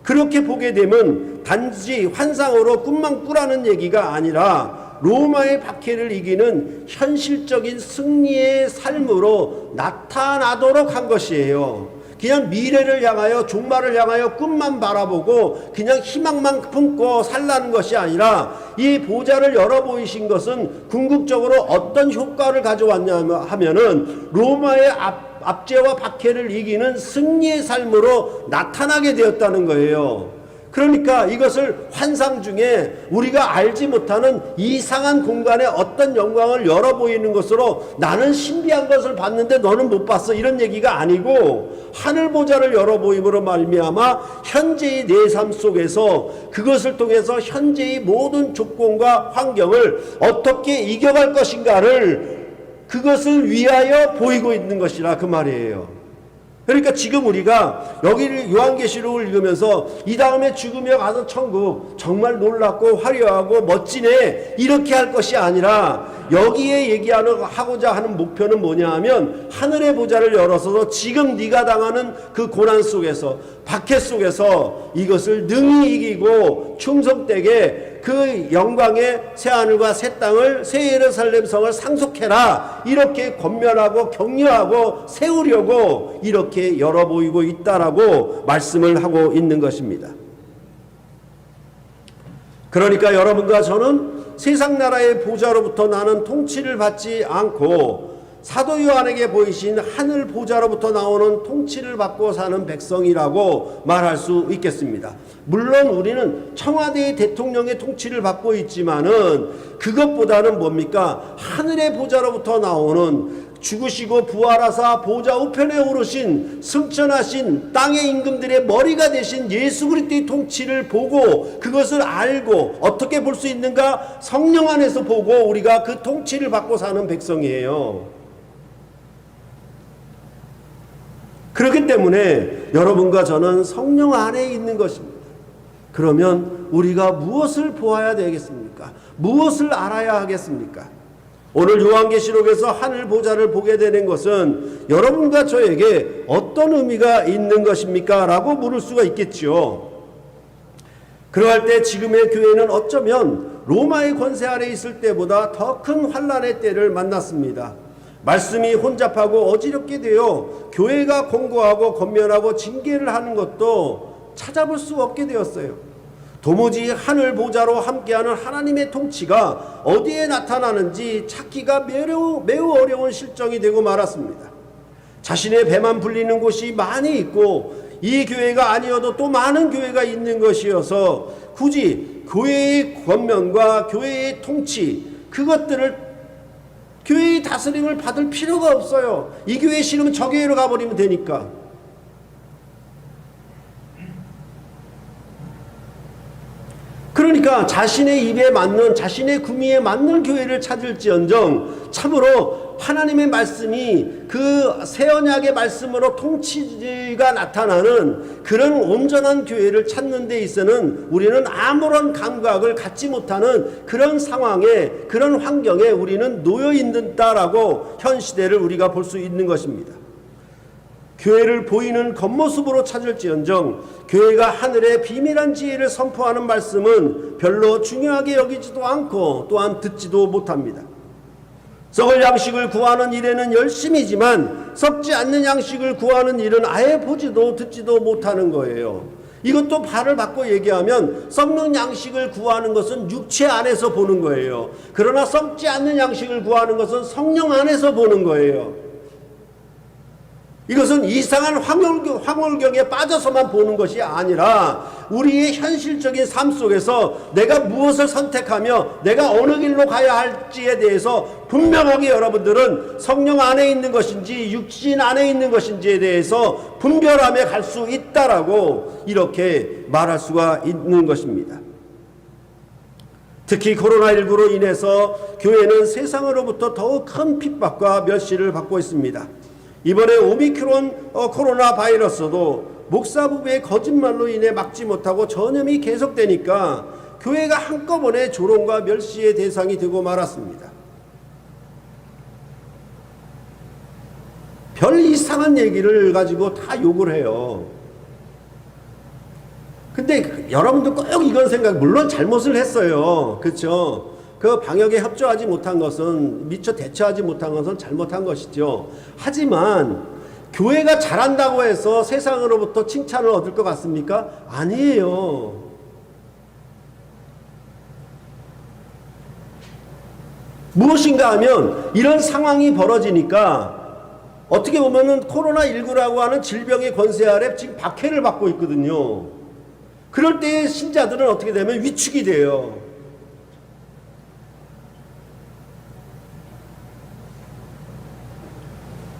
그렇게 보게 되면 단지 환상으로 꿈만 꾸라는 얘기가 아니라 로마의 박해를 이기는 현실적인 승리의 삶으로 나타나도록 한 것이에요. 그냥 미래를 향하여 종말을 향하여 꿈만 바라보고 그냥 희망만 품고 살라는 것이 아니라 이 보좌를 열어 보이신 것은 궁극적으로 어떤 효과를 가져왔냐 하면은 로마의 압제와 박해를 이기는 승리의 삶으로 나타나게 되었다는 거예요. 그러니까 이것을 환상 중에 우리가 알지 못하는 이상한 공간에 어떤 영광을 열어 보이는 것으로 나는 신비한 것을 봤는데 너는 못 봤어 이런 얘기가 아니고 하늘 보좌를 열어 보임으로 말미암아 현재의 내 삶 속에서 그것을 통해서 현재의 모든 조건과 환경을 어떻게 이겨갈 것인가를 그것을 위하여 보이고 있는 것이라 그 말이에요. 그러니까 지금 우리가 여기를 요한계시록을 읽으면서 이 다음에 죽으며 가서 천국 정말 놀랍고 화려하고 멋지네 이렇게 할 것이 아니라 여기에 하고자 하는 목표는 뭐냐 하면 하늘의 보좌를 열어서 지금 네가 당하는 그 고난 속에서 박해 속에서 이것을 능히 이기고 충성되게 그 영광의 새하늘과 새 땅을 새 예루살렘 성을 상속해라 이렇게 권면하고 격려하고 세우려고 이렇게 열어 보이고 있다라고 말씀을 하고 있는 것입니다. 그러니까 여러분과 저는 세상 나라의 보좌로부터 나는 통치를 받지 않고 사도 요한에게 보이신 하늘 보좌로부터 나오는 통치를 받고 사는 백성이라고 말할 수 있겠습니다. 물론 우리는 청와대의 대통령의 통치를 받고 있지만은 그것보다는 뭡니까? 하늘의 보좌로부터 나오는 죽으시고 부활하사 보좌 우편에 오르신 승천하신 땅의 임금들의 머리가 되신 예수 그리스도의 통치를 보고 그것을 알고 어떻게 볼 수 있는가? 성령 안에서 보고 우리가 그 통치를 받고 사는 백성이에요. 그렇기 때문에 여러분과 저는 성령 안에 있는 것입니다. 그러면 우리가 무엇을 보아야 되겠습니까? 무엇을 알아야 하겠습니까? 오늘 요한계시록에서 하늘 보좌를 보게 되는 것은 여러분과 저에게 어떤 의미가 있는 것입니까? 라고 물을 수가 있겠지요. 그러할 때 지금의 교회는 어쩌면 로마의 권세 아래 있을 때보다 더 큰 환난의 때를 만났습니다. 말씀이 혼잡하고 어지럽게 되어 교회가 공고하고 권면하고 징계를 하는 것도 찾아볼 수 없게 되었어요. 도무지 하늘 보좌로 함께하는 하나님의 통치가 어디에 나타나는지 찾기가 매우 어려운 실정이 되고 말았습니다. 자신의 배만 불리는 곳이 많이 있고 이 교회가 아니어도 또 많은 교회가 있는 것이어서 굳이 교회의 권면과 교회의 통치 그것들을 교회의 다스림을 받을 필요가 없어요. 이 교회 싫으면 저 교회로 가버리면 되니까. 그러니까 자신의 입에 맞는 자신의 구미에 맞는 교회를 찾을지언정 참으로 하나님의 말씀이 그 새 언약의 말씀으로 통치가 나타나는 그런 온전한 교회를 찾는 데 있어서는 우리는 아무런 감각을 갖지 못하는 그런 상황에 그런 환경에 우리는 놓여 있는다라고 현 시대를 우리가 볼 수 있는 것입니다. 교회를 보이는 겉모습으로 찾을지언정 교회가 하늘의 비밀한 지혜를 선포하는 말씀은 별로 중요하게 여기지도 않고 또한 듣지도 못합니다. 썩을 양식을 구하는 일에는 열심이지만 썩지 않는 양식을 구하는 일은 아예 보지도 듣지도 못하는 거예요. 이것도 발을 바꿔 얘기하면 썩는 양식을 구하는 것은 육체 안에서 보는 거예요. 그러나 썩지 않는 양식을 구하는 것은 성령 안에서 보는 거예요. 이것은 이상한 황홀경에 빠져서만 보는 것이 아니라 우리의 현실적인 삶 속에서 내가 무엇을 선택하며 내가 어느 길로 가야 할지에 대해서 분명하게 여러분들은 성령 안에 있는 것인지 육신 안에 있는 것인지에 대해서 분별하며 갈 수 있다라고 이렇게 말할 수가 있는 것입니다. 특히 코로나19로 인해서 교회는 세상으로부터 더욱 큰 핍박과 멸시를 받고 있습니다. 이번에 오미크론 코로나 바이러스도 목사 부부의 거짓말로 인해 막지 못하고 전염이 계속되니까 교회가 한꺼번에 조롱과 멸시의 대상이 되고 말았습니다. 별 이상한 얘기를 가지고 다 욕을 해요. 근데 여러분도 꼭 이건 물론 잘못을 했어요. 그렇죠? 그 방역에 협조하지 못한 것은 미처 대처하지 못한 것은 잘못한 것이죠. 하지만 교회가 잘한다고 해서 세상으로부터 칭찬을 얻을 것 같습니까? 아니에요. 무엇인가 하면 이런 상황이 벌어지니까 어떻게 보면은 코로나19라고 하는 질병의 권세 아래 지금 박해를 받고 있거든요. 그럴 때 신자들은 어떻게 되면 위축이 돼요.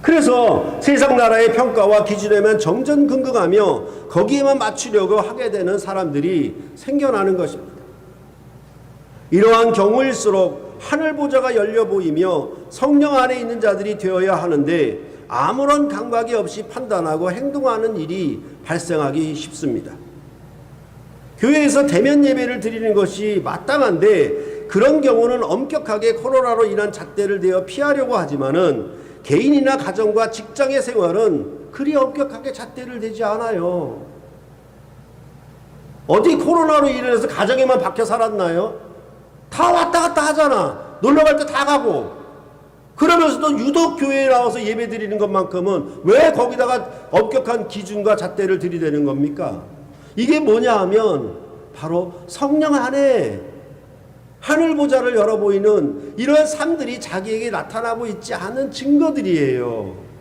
그래서 세상 나라의 평가와 기준에만 정전긍긍하며 거기에만 맞추려고 하게 되는 사람들이 생겨나는 것입니다. 이러한 경우일수록 하늘 보좌가 열려 보이며 성령 안에 있는 자들이 되어야 하는데 아무런 감각이 없이 판단하고 행동하는 일이 발생하기 쉽습니다. 교회에서 대면 예배를 드리는 것이 마땅한데 그런 경우는 엄격하게 코로나로 인한 잣대를 대어 피하려고 하지만은 개인이나 가정과 직장의 생활은 그리 엄격하게 잣대를 대지 않아요. 어디 코로나로 인해서 가정에만 박혀 살았나요? 다 왔다 갔다 하잖아. 놀러 갈 때 다 가고. 그러면서도 유독 교회에 나와서 예배 드리는 것만큼은 왜 거기다가 엄격한 기준과 잣대를 들이대는 겁니까? 이게 뭐냐 하면 바로 성령 안에 하늘 보좌를 열어 보이는 이러한 삶들이 자기에게 나타나고 있지 않은 증거들이에요.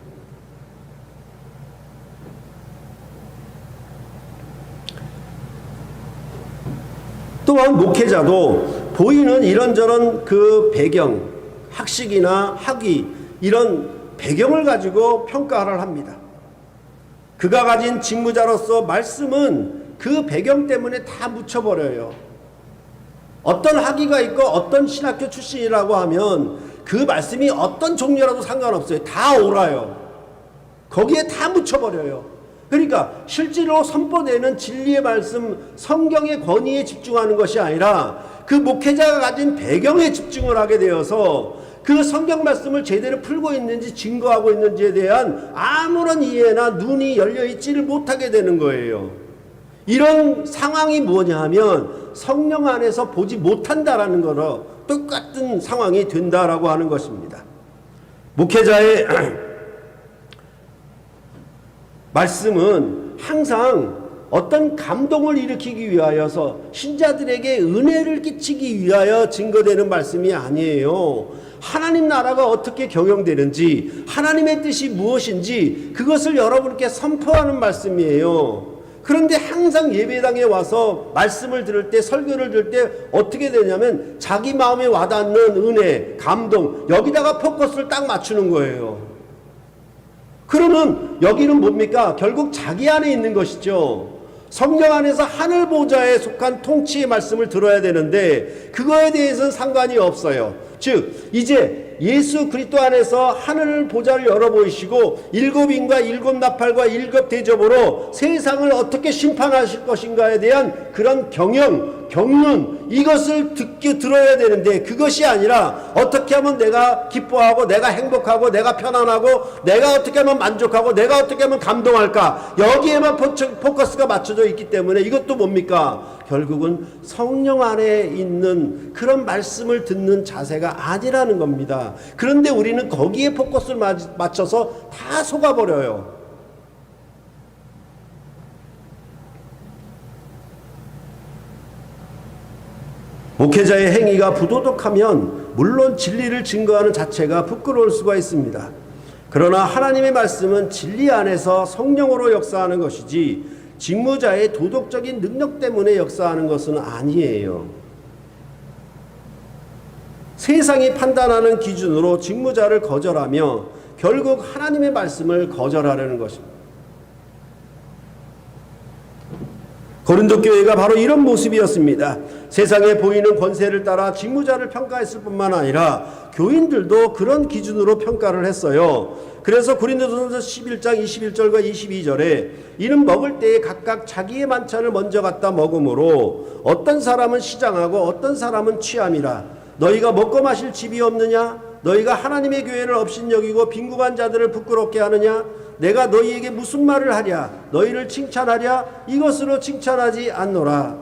또한 목회자도 보이는 이런저런 그 배경, 학식이나 학위 이런 배경을 가지고 평가를 합니다. 그가 가진 직무자로서 말씀은 그 배경 때문에 다 묻혀버려요. 어떤 학위가 있고 어떤 신학교 출신이라고 하면 그 말씀이 어떤 종류라도 상관없어요. 다 옳아요. 거기에 다 묻혀버려요. 그러니까 실제로 선포되는 진리의 말씀, 성경의 권위에 집중하는 것이 아니라 그 목회자가 가진 배경에 집중을 하게 되어서 그 성경 말씀을 제대로 풀고 있는지 증거하고 있는지에 대한 아무런 이해나 눈이 열려있지를 못하게 되는 거예요. 이런 상황이 뭐냐 하면 성령 안에서 보지 못한다라는 거로 똑같은 상황이 된다라고 하는 것입니다. 목회자의 말씀은 항상 어떤 감동을 일으키기 위하여서 신자들에게 은혜를 끼치기 위하여 증거되는 말씀이 아니에요. 하나님 나라가 어떻게 경영되는지, 하나님의 뜻이 무엇인지 그것을 여러분께 선포하는 말씀이에요. 그런데 항상 예배당에 와서 말씀을 들을 때, 설교를 들을 때 어떻게 되냐면 자기 마음에 와닿는 은혜, 감동, 여기다가 포커스를 딱 맞추는 거예요. 그러면 여기는 뭡니까? 결국 자기 안에 있는 것이죠. 성령 안에서 하늘 보좌에 속한 통치의 말씀을 들어야 되는데 그거에 대해서는 상관이 없어요. 즉 이제 예수 그리스도 안에서 하늘 보좌를 열어 보이시고 일곱 인과 일곱 나팔과 일곱 대접으로 세상을 어떻게 심판하실 것인가에 대한 그런 경륜 이것을 들어야 되는데 그것이 아니라 어떻게 하면 내가 기뻐하고 내가 행복하고 내가 편안하고 내가 어떻게 하면 만족하고 내가 어떻게 하면 감동할까 여기에만 포커스가 맞춰져 있기 때문에 이것도 뭡니까? 결국은 성령 안에 있는 그런 말씀을 듣는 자세가 아니라는 겁니다. 그런데 우리는 거기에 포커스를 맞춰서 다 속아버려요. 목회자의 행위가 부도덕하면 물론 진리를 증거하는 자체가 부끄러울 수가 있습니다. 그러나 하나님의 말씀은 진리 안에서 성령으로 역사하는 것이지 직무자의 도덕적인 능력 때문에 역사하는 것은 아니에요. 세상이 판단하는 기준으로 직무자를 거절하며 결국 하나님의 말씀을 거절하려는 것입니다. 고린도 교회가 바로 이런 모습이었습니다. 세상에 보이는 권세를 따라 직무자를 평가했을 뿐만 아니라 교인들도 그런 기준으로 평가를 했어요. 그래서 고린도전서 11장 21절과 22절에 이는 먹을 때에 각각 자기의 만찬을 먼저 갖다 먹으므로 어떤 사람은 시장하고 어떤 사람은 취함이라. 너희가 먹고 마실 집이 없느냐? 너희가 하나님의 교회를 업신여기고 빈궁한 자들을 부끄럽게 하느냐? 내가 너희에게 무슨 말을 하랴? 너희를 칭찬하랴? 이것으로 칭찬하지 않노라.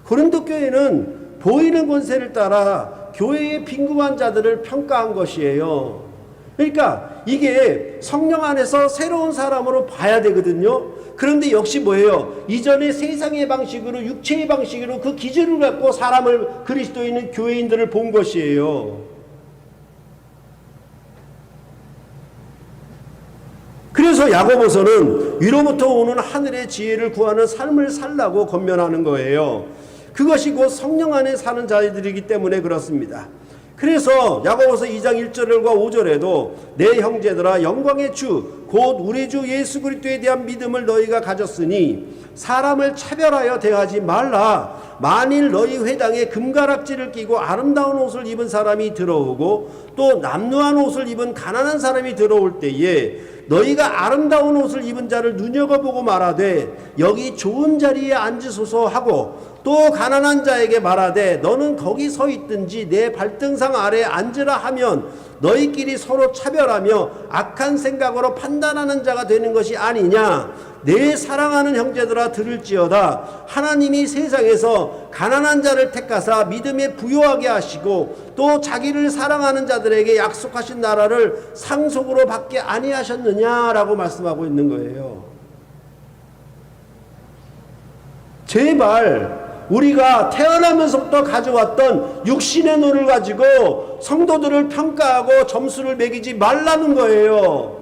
고린도 교회는 보이는 권세를 따라 교회의 빈궁한 자들을 평가한 것이에요. 그러니까 이게 성령 안에서 새로운 사람으로 봐야 되거든요. 그런데 역시 뭐예요? 이전에 세상의 방식으로 육체의 방식으로 그 기준을 갖고 사람을 그리스도인은 교회인들을 본 것이에요. 그래서 야고보서는 위로부터 오는 하늘의 지혜를 구하는 삶을 살라고 권면하는 거예요. 그것이 곧 성령 안에 사는 자들이기 때문에 그렇습니다. 그래서 야고보서 2장 1절과 5절에도 내 형제들아 영광의 주 곧 우리 주 예수 그리스도에 대한 믿음을 너희가 가졌으니 사람을 차별하여 대하지 말라. 만일 너희 회당에 금가락지를 끼고 아름다운 옷을 입은 사람이 들어오고 또 남루한 옷을 입은 가난한 사람이 들어올 때에 너희가 아름다운 옷을 입은 자를 눈여겨보고 말하되 여기 좋은 자리에 앉으소서 하고 또 가난한 자에게 말하되 너는 거기 서 있든지 내 발등상 아래에 앉으라 하면 너희끼리 서로 차별하며 악한 생각으로 판단하는 자가 되는 것이 아니냐. 내 사랑하는 형제들아 들을지어다. 하나님이 세상에서 가난한 자를 택하사 믿음에 부요하게 하시고 또 자기를 사랑하는 자들에게 약속하신 나라를 상속으로 받게 아니하셨느냐라고 말씀하고 있는 거예요. 제발 우리가 태어나면서부터 가져왔던 육신의 눈을 가지고 성도들을 평가하고 점수를 매기지 말라는 거예요.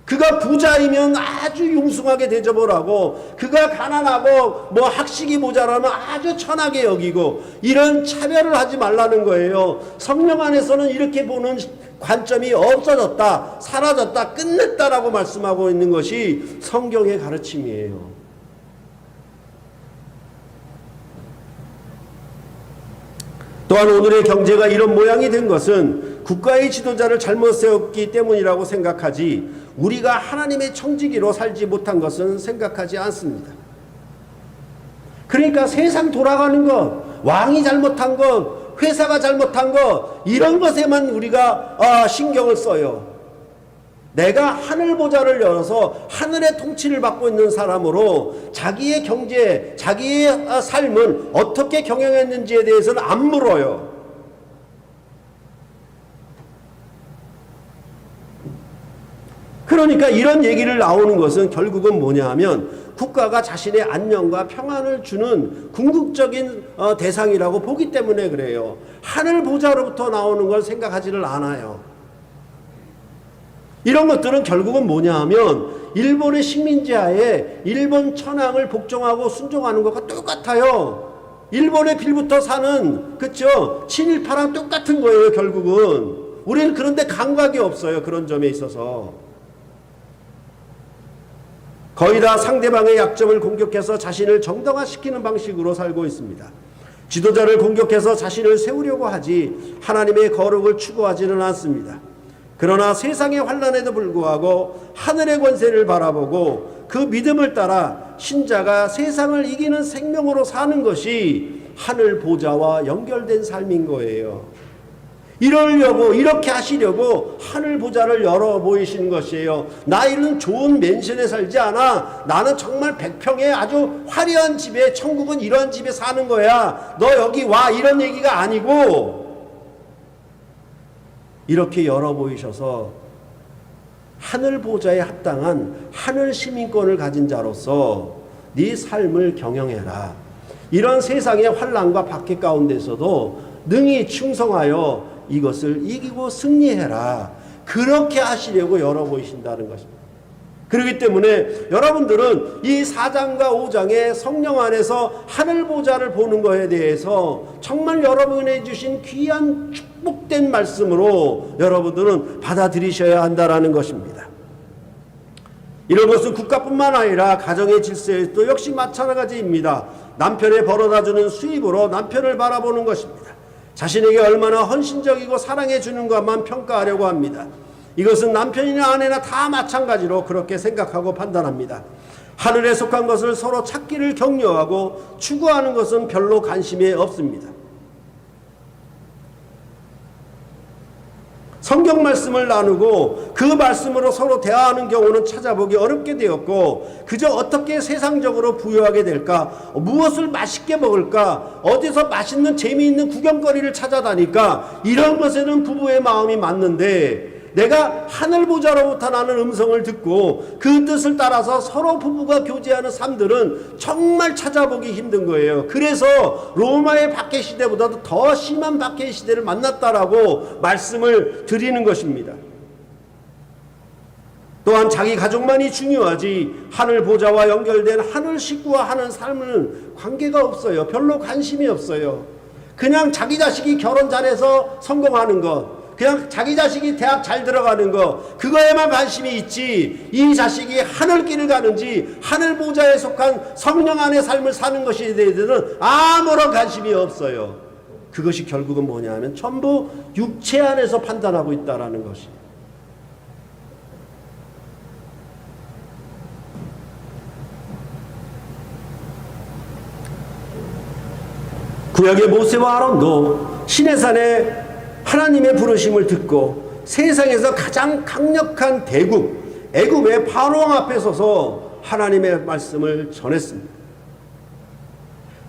그가 부자이면 아주 융숭하게 대접을 하고, 그가 가난하고 뭐 학식이 모자라면 아주 천하게 여기고, 이런 차별을 하지 말라는 거예요. 성령 안에서는 이렇게 보는 관점이 없어졌다, 사라졌다, 끝냈다라고 말씀하고 있는 것이 성경의 가르침이에요. 또한 오늘의 경제가 이런 모양이 된 것은 국가의 지도자를 잘못 세웠기 때문이라고 생각하지, 우리가 하나님의 청지기로 살지 못한 것은 생각하지 않습니다. 그러니까 세상 돌아가는 것, 왕이 잘못한 것, 회사가 잘못한 것, 이런 것에만 우리가 신경을 써요. 내가 하늘 보좌를 열어서 하늘의 통치를 받고 있는 사람으로 자기의 경제, 자기의 삶은 어떻게 경영했는지에 대해서는 안 물어요. 그러니까 이런 얘기를 나오는 것은 결국은 뭐냐 하면, 국가가 자신의 안녕과 평안을 주는 궁극적인 대상이라고 보기 때문에 그래요. 하늘 보좌로부터 나오는 걸 생각하지를 않아요. 이런 것들은 결국은 뭐냐 하면, 일본의 식민지 하에 일본 천황을 복종하고 순종하는 것과 똑같아요. 일본의 빌부터 사는, 그쵸? 친일파랑 똑같은 거예요, 결국은. 우리는 그런데 감각이 없어요, 그런 점에 있어서. 거의 다 상대방의 약점을 공격해서 자신을 정당화시키는 방식으로 살고 있습니다. 지도자를 공격해서 자신을 세우려고 하지 하나님의 거룩을 추구하지는 않습니다. 그러나 세상의 환난에도 불구하고 하늘의 권세를 바라보고 그 믿음을 따라 신자가 세상을 이기는 생명으로 사는 것이 하늘 보좌와 연결된 삶인 거예요. 이러려고, 이렇게 하시려고 하늘 보좌를 열어 보이시는 것이에요. 나는 좋은 맨션에 살지 않아. 나는 정말 100평의 아주 화려한 집에, 천국은 이런 집에 사는 거야. 너 여기 와. 이런 얘기가 아니고, 이렇게 열어 보이셔서 하늘 보좌에 합당한 하늘 시민권을 가진 자로서 네 삶을 경영해라. 이런 세상의 환난과 박해 가운데서도 능히 충성하여 이것을 이기고 승리해라. 그렇게 하시려고 열어 보이신다는 것입니다. 그렇기 때문에 여러분들은 이 4장과 5장의 성령 안에서 하늘 보좌를 보는 것에 대해서 정말 여러분이 주신 귀한 축복된 말씀으로 여러분들은 받아들이셔야 한다는 것입니다. 이런 것은 국가뿐만 아니라 가정의 질서에도 역시 마찬가지입니다. 남편의 벌어다주는 수입으로 남편을 바라보는 것입니다. 자신에게 얼마나 헌신적이고 사랑해 주는 것만 평가하려고 합니다. 이것은 남편이나 아내나 다 마찬가지로 그렇게 생각하고 판단합니다. 하늘에 속한 것을 서로 찾기를 격려하고 추구하는 것은 별로 관심이 없습니다. 성경 말씀을 나누고 그 말씀으로 서로 대화하는 경우는 찾아보기 어렵게 되었고, 그저 어떻게 세상적으로 부유하게 될까, 무엇을 맛있게 먹을까, 어디서 맛있는 재미있는 구경거리를 찾아다닐까, 이런 것에는 부부의 마음이 맞는데, 내가 하늘 보좌로부터 나는 음성을 듣고 그 뜻을 따라서 서로 부부가 교제하는 삶들은 정말 찾아보기 힘든 거예요. 그래서 로마의 박해 시대보다도 더 심한 박해 시대를 만났다라고 말씀을 드리는 것입니다. 또한 자기 가족만이 중요하지 하늘 보좌와 연결된 하늘 식구와 하는 삶은 관계가 없어요. 별로 관심이 없어요. 그냥 자기 자식이 결혼 잘해서 성공하는 것, 그냥 자기 자식이 대학 잘 들어가는 거, 그거에만 관심이 있지, 이 자식이 하늘길을 가는지 하늘 보좌에 속한 성령 안의 삶을 사는 것에 대해서는 아무런 관심이 없어요. 그것이 결국은 뭐냐면 전부 육체 안에서 판단하고 있다라는 것이에요. 구약의 모세와 아론도 시내산에 하나님의 부르심을 듣고 세상에서 가장 강력한 대국 애굽의 바로왕 앞에 서서 하나님의 말씀을 전했습니다.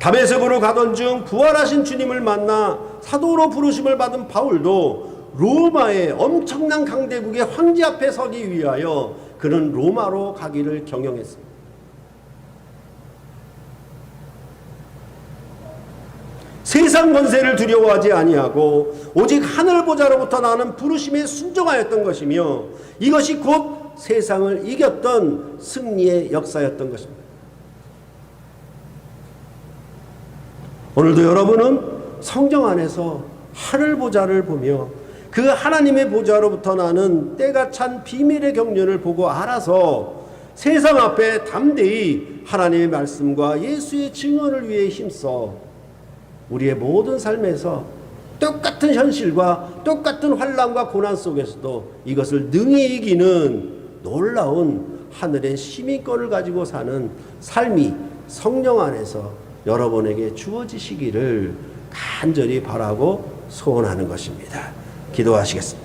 다메섹으로 가던 중 부활하신 주님을 만나 사도로 부르심을 받은 바울도 로마의 엄청난 강대국의 황제 앞에 서기 위하여 그는 로마로 가기를 경영했습니다. 세상 권세를 두려워하지 아니하고 오직 하늘 보좌로부터 나는 부르심에 순종하였던 것이며 이것이 곧 세상을 이겼던 승리의 역사였던 것입니다. 오늘도 여러분은 성경 안에서 하늘 보좌를 보며 그 하나님의 보좌로부터 나는 때가 찬 비밀의 경륜을 보고 알아서 세상 앞에 담대히 하나님의 말씀과 예수의 증언을 위해 힘써 우리의 모든 삶에서 똑같은 현실과 똑같은 환난과 고난 속에서도 이것을 능히 이기는 놀라운 하늘의 시민권을 가지고 사는 삶이 성령 안에서 여러분에게 주어지시기를 간절히 바라고 소원하는 것입니다. 기도하시겠습니다.